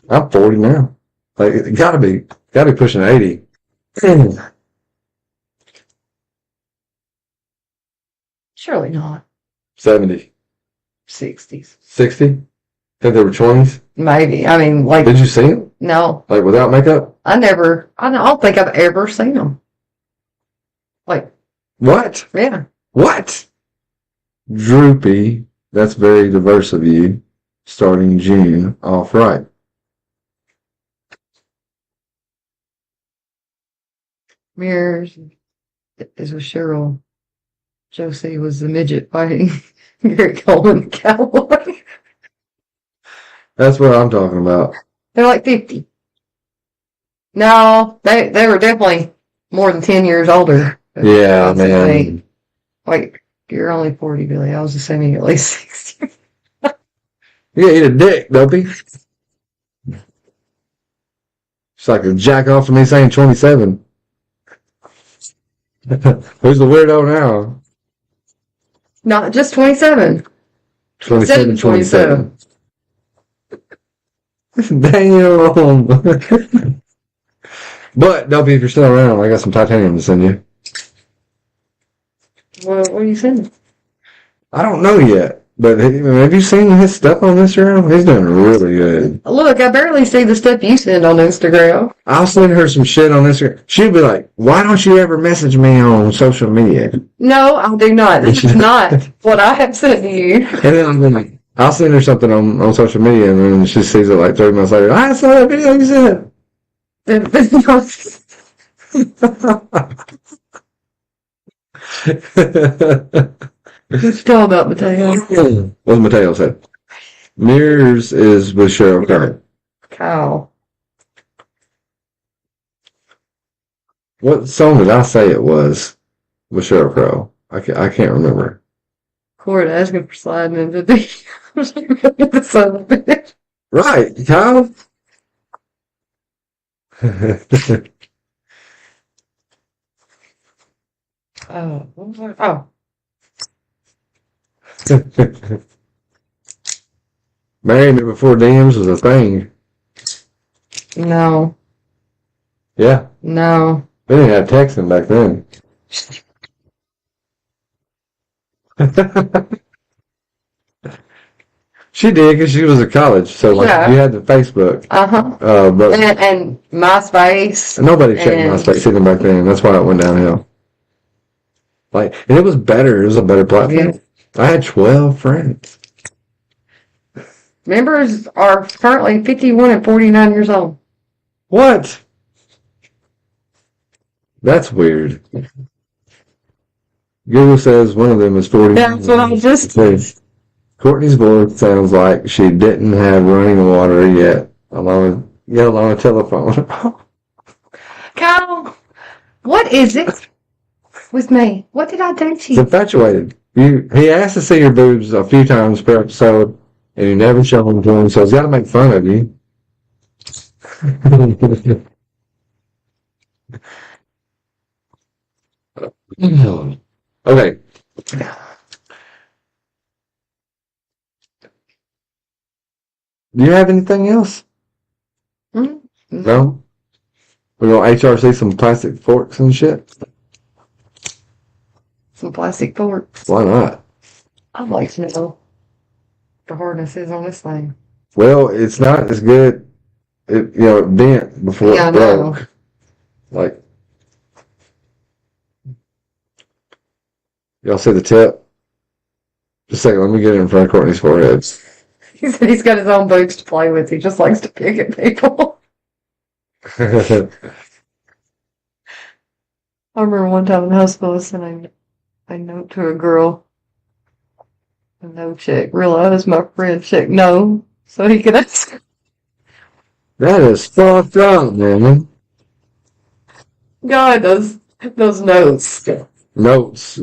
I'm 40 now. Like, it gotta be pushing 80. Surely not. 70. 60s. 60? Think they were 20s? Maybe. I mean, like. Did you see them? No. Like, without makeup? I don't think I've ever seen them. Like. What? Yeah. What? Droopy. That's very diverse of you. Starting June off right. Mirrors is with Cheryl. Josie was the midget fighting Gary Coleman, the cowboy. That's what I'm talking about. They're like 50. No, they were definitely more than 10 years older. Yeah, man. Like, you're only 40, Billy. I was assuming at least 60. You gotta eat a dick, dopey. It's like a jack off to me saying 27. Who's the weirdo now? Not just 27. 27. Damn. But, Dopey, if you're still around, I got some titanium to send you. What are you saying? I don't know yet. But have you seen his stuff on Instagram? He's doing really good. Look, I barely see the stuff you send on Instagram. I'll send her some shit on Instagram. She'll be like, why don't you ever message me on social media? No, I do not. This is not what I have sent to you. And then I'm like, I'll send her something on social media, and then she sees it like 3 months later. I saw that video you sent. Let's talk about Mateo. What's Mateo said? Mirrors is with Sheryl Crow. Kyle. What song did I say it was with Sheryl Crow? I can't remember. Cord asking for sliding into the son of a bitch. Right, Kyle. Oh, what was I? Oh. Marrying me before DMs was a thing. No. Yeah. No. We didn't have texting back then. She did because she was at college, so like Yeah. you had the Facebook. But And MySpace. nobody checked MySpace even back then. That's why it went downhill. Like, and it was better. It was a better platform. Yeah. I had 12 friends. Members are currently 51 and 49 years old. What? That's weird. Google says one of them is 40. That's what I just said. Courtney's voice sounds like she didn't have running water yet on a telephone. Kyle, what is it with me? What did I do to It's you? infatuated. He asked to see your boobs a few times per episode, and you never show them to him, so he's got to make fun of you. Okay. Do you have anything else? Hmm? No? We're going to HRC some plastic forks and shit? Some plastic forks. Why not? I'd like to know what the hardness is on this thing. Well, it's not as good. It bent before it broke. Like, y'all see the tip? Just a second, let me get it in front of Courtney's forehead. He said he's got his own boots to play with. He just likes to pick at people. I remember one time in high school sending a note to a girl. A no check. Realized my friend checked no, so he could ask. That is fucked up, man. God, those notes. Notes.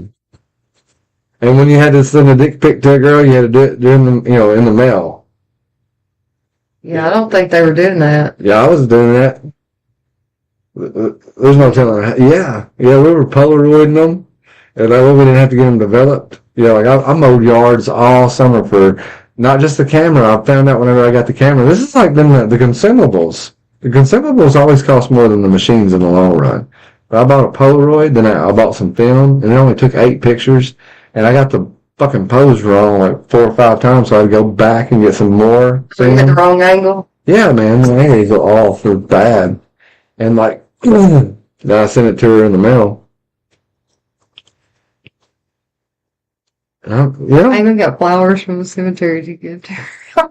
And when you had to send a dick pic to a girl, you had to do it during in the mail. Yeah, I don't think they were doing that. Yeah, I was doing that. There's no telling. Yeah, we were Polaroiding them, and that way we didn't have to get them developed. Like I mowed yards all summer for not just the camera. I found out whenever I got the camera, this is like the consumables. The consumables always cost more than the machines in the long run. But I bought a Polaroid, then I bought some film, and it only took 8 pictures. And I got the fucking pose wrong like 4 or 5 times, so I had to go back and get some more. So you had the wrong angle? Yeah, man, the angles are all for bad. And like, then I sent it to her in the mail. I even got flowers from the cemetery to give to her.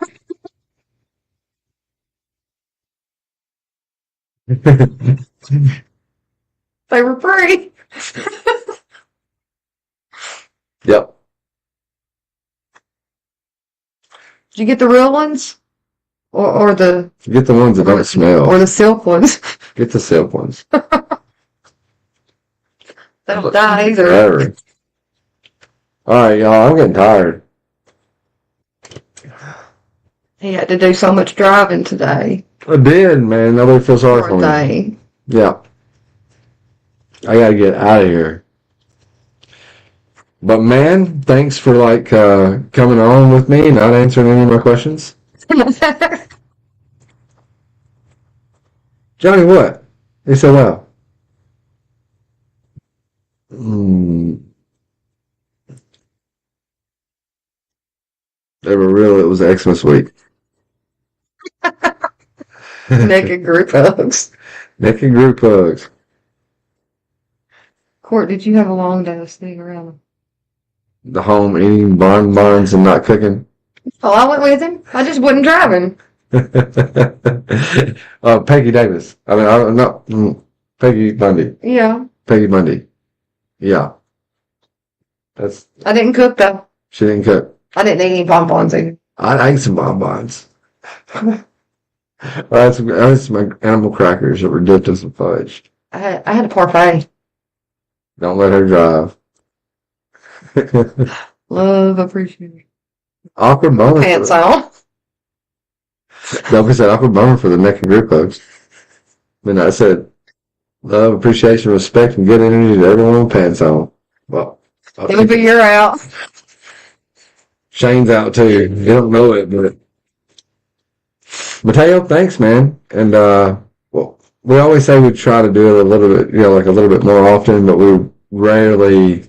They were free. Yep. Did you get the real ones? Or the... Get the ones that don't smell. Or the silk ones. Get the silk ones. They don't die either. Battery. Alright, y'all, I'm getting tired. He had to do so much driving today. I did, man. Nobody feels sorry for me. Yeah. I gotta get out of here. But man, thanks for coming on with me and not answering any of my questions. Johnny, what? They said wow. They were real. It was Xmas week. Naked group hugs. Naked group hugs. Court, did you have a long day of sitting around? The home eating bonbons and not cooking. Oh, I went with him. I just wasn't driving. Peggy Davis. I mean, I'm not Peggy Bundy. Yeah. Peggy Bundy. Yeah. I didn't cook though. She didn't cook. I didn't eat any bonbons either. I ate some bonbons. I had some animal crackers that were dipped in some fudge. I had a parfait. Don't let her drive. Love, appreciate. Awkward moment. Pants on. Don't be said awkward moment for the naked group hugs. Then I said love, appreciation, respect, and good energy to everyone with pants on. Well, you're out. Shane's out too. You don't know it, but Mateo, thanks, man. And well, we always say we try to do it a little bit, a little bit more often, but we rarely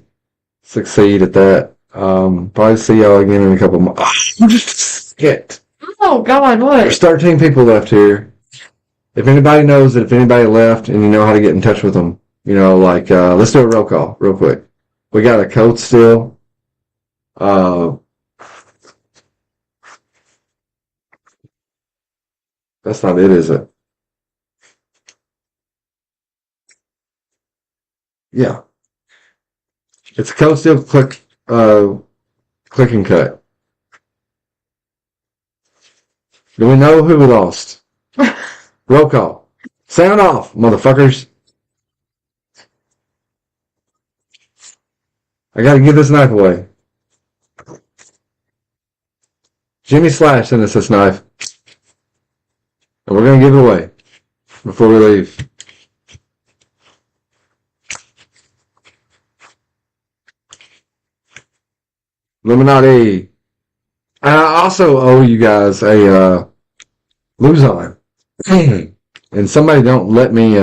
succeed at that. Probably see y'all again in a couple months. Shit. Oh God, what? There's 13 people left here. If anybody knows that if anybody left and you know how to get in touch with them, let's do a roll call real quick. We got a code still. That's not it, is it? Yeah. It's a code still click and cut. Do we know who we lost? Roll call. Sound off, motherfuckers. I gotta give this knife away. Jimmy Slash sent us this knife. And we're gonna give it away before we leave. Illuminati. I also owe you guys a Luzon. And somebody don't let me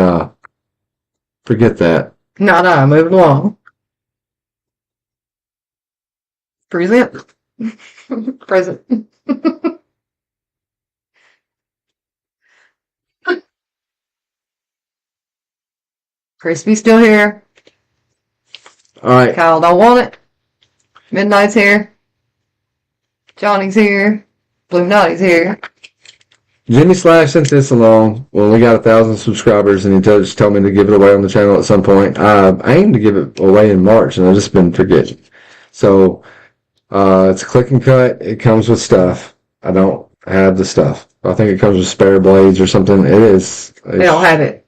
forget that. No, moving along. Present. Present. Crispy's still here. All right. Kyle don't want it. Midnight's here. Johnny's here. Blue Nutty's here. Jimmy Slash sent this along when we got 1,000 subscribers, and he just told me to give it away on the channel at some point. I aim to give it away in March, and I've just been forgetting. So it's a click and cut. It comes with stuff. I don't have the stuff. I think it comes with spare blades or something. It is. They don't have it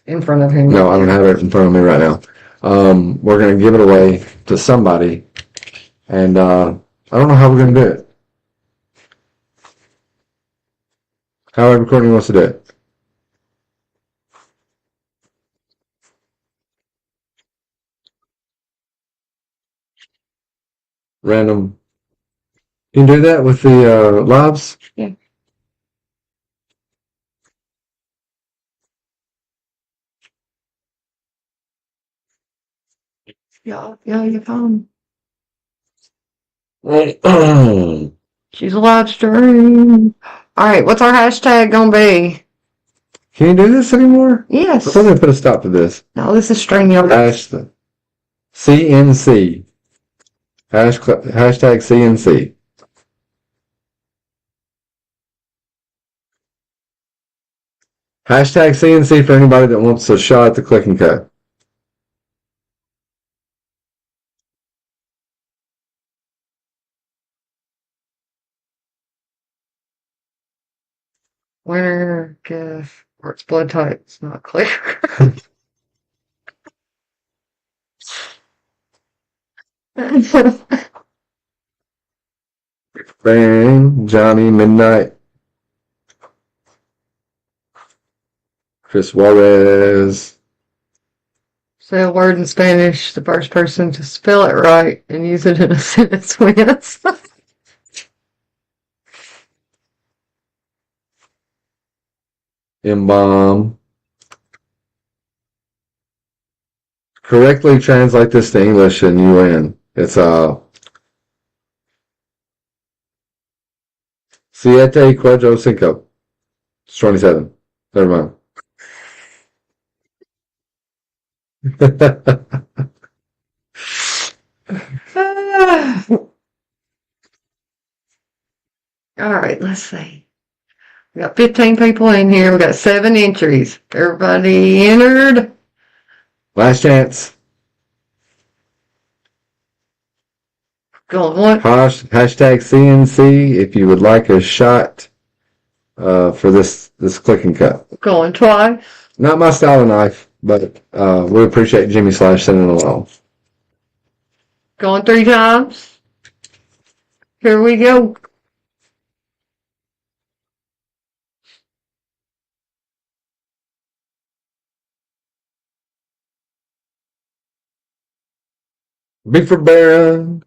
in front of him. No, I don't have it in front of me right now. We're going to give it away to somebody, and I don't know how we're going to do it. However Courtney wants to do it. Random. You can do that with the lives? Yeah. Yeah, you can. She's a live stream. All right, what's our hashtag gonna be? Can you do this anymore? Yes. I thought they put a stop to this. No, this is StreamYard. Hashtag CNC. Hashtag CNC. Hashtag CNC for anybody that wants a shot at the click and cut. Winner, guess, or it's blood type. It's not clear. Bang, Johnny, Midnight. Chris Juarez. Say a word in Spanish. The first person to spell it right and use it in a sentence wins. M-bomb. Correctly translate this to English and you win. It's Siete Cuatro Cinco. It's 27. Never mind. All right, let's see. We got 15 people in here. We got 7 entries. Everybody entered. Last chance. Going what? Hashtag CNC if you would like a shot for this click and cut. Going twice. Not my style of knife, but we appreciate Jimmy Slash sending it along. Going 3 times. Here we go. Beaver Baron.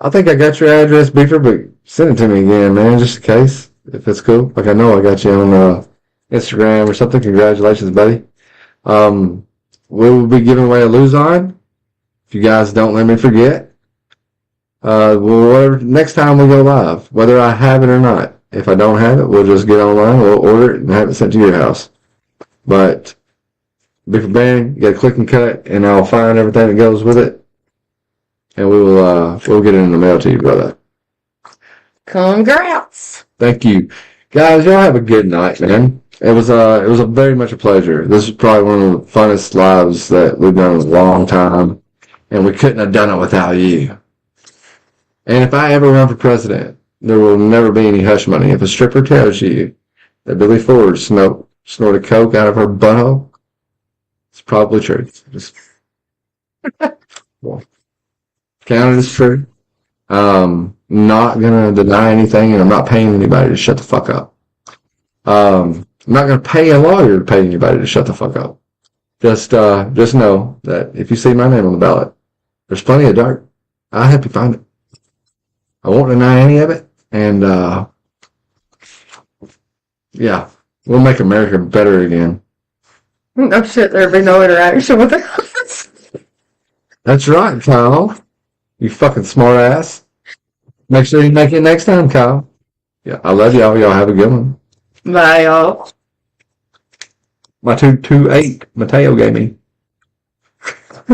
I think I got your address, Beaver, but send it to me again, man, just in case, if it's cool. Like I know I got you on Instagram or something. Congratulations, buddy. We will be giving away a Luzon. If you guys don't let me forget. Whatever, next time we go live, whether I have it or not. If I don't have it, we'll just get online, we'll order it, and have it sent to your house. But Beaver Band, you got to click and cut, and I'll find everything that goes with it, and we'll get it in the mail to you, brother. Congrats. Thank you, guys. Y'all have a good night, man. It was a very much a pleasure. This is probably one of the funnest lives that we've done in a long time, and we couldn't have done it without you. And if I ever run for president, there will never be any hush money. If a stripper tells you that Billy Ford snorted coke out of her butthole, it's probably true. Just well, count it as true. Not gonna deny anything, and I'm not paying anybody to shut the fuck up. I'm not gonna pay a lawyer to pay anybody to shut the fuck up. Just know that if you see my name on the ballot, there's plenty of dirt. I'll help you find it. I won't deny any of it, and Yeah. We'll make America better again. No shit, there'd be no interaction with us. That's right, Kyle. You fucking smart ass. Make sure you make it next time, Kyle. Yeah, I love y'all. Y'all have a good one. Bye, y'all. My 228 Mateo gave me.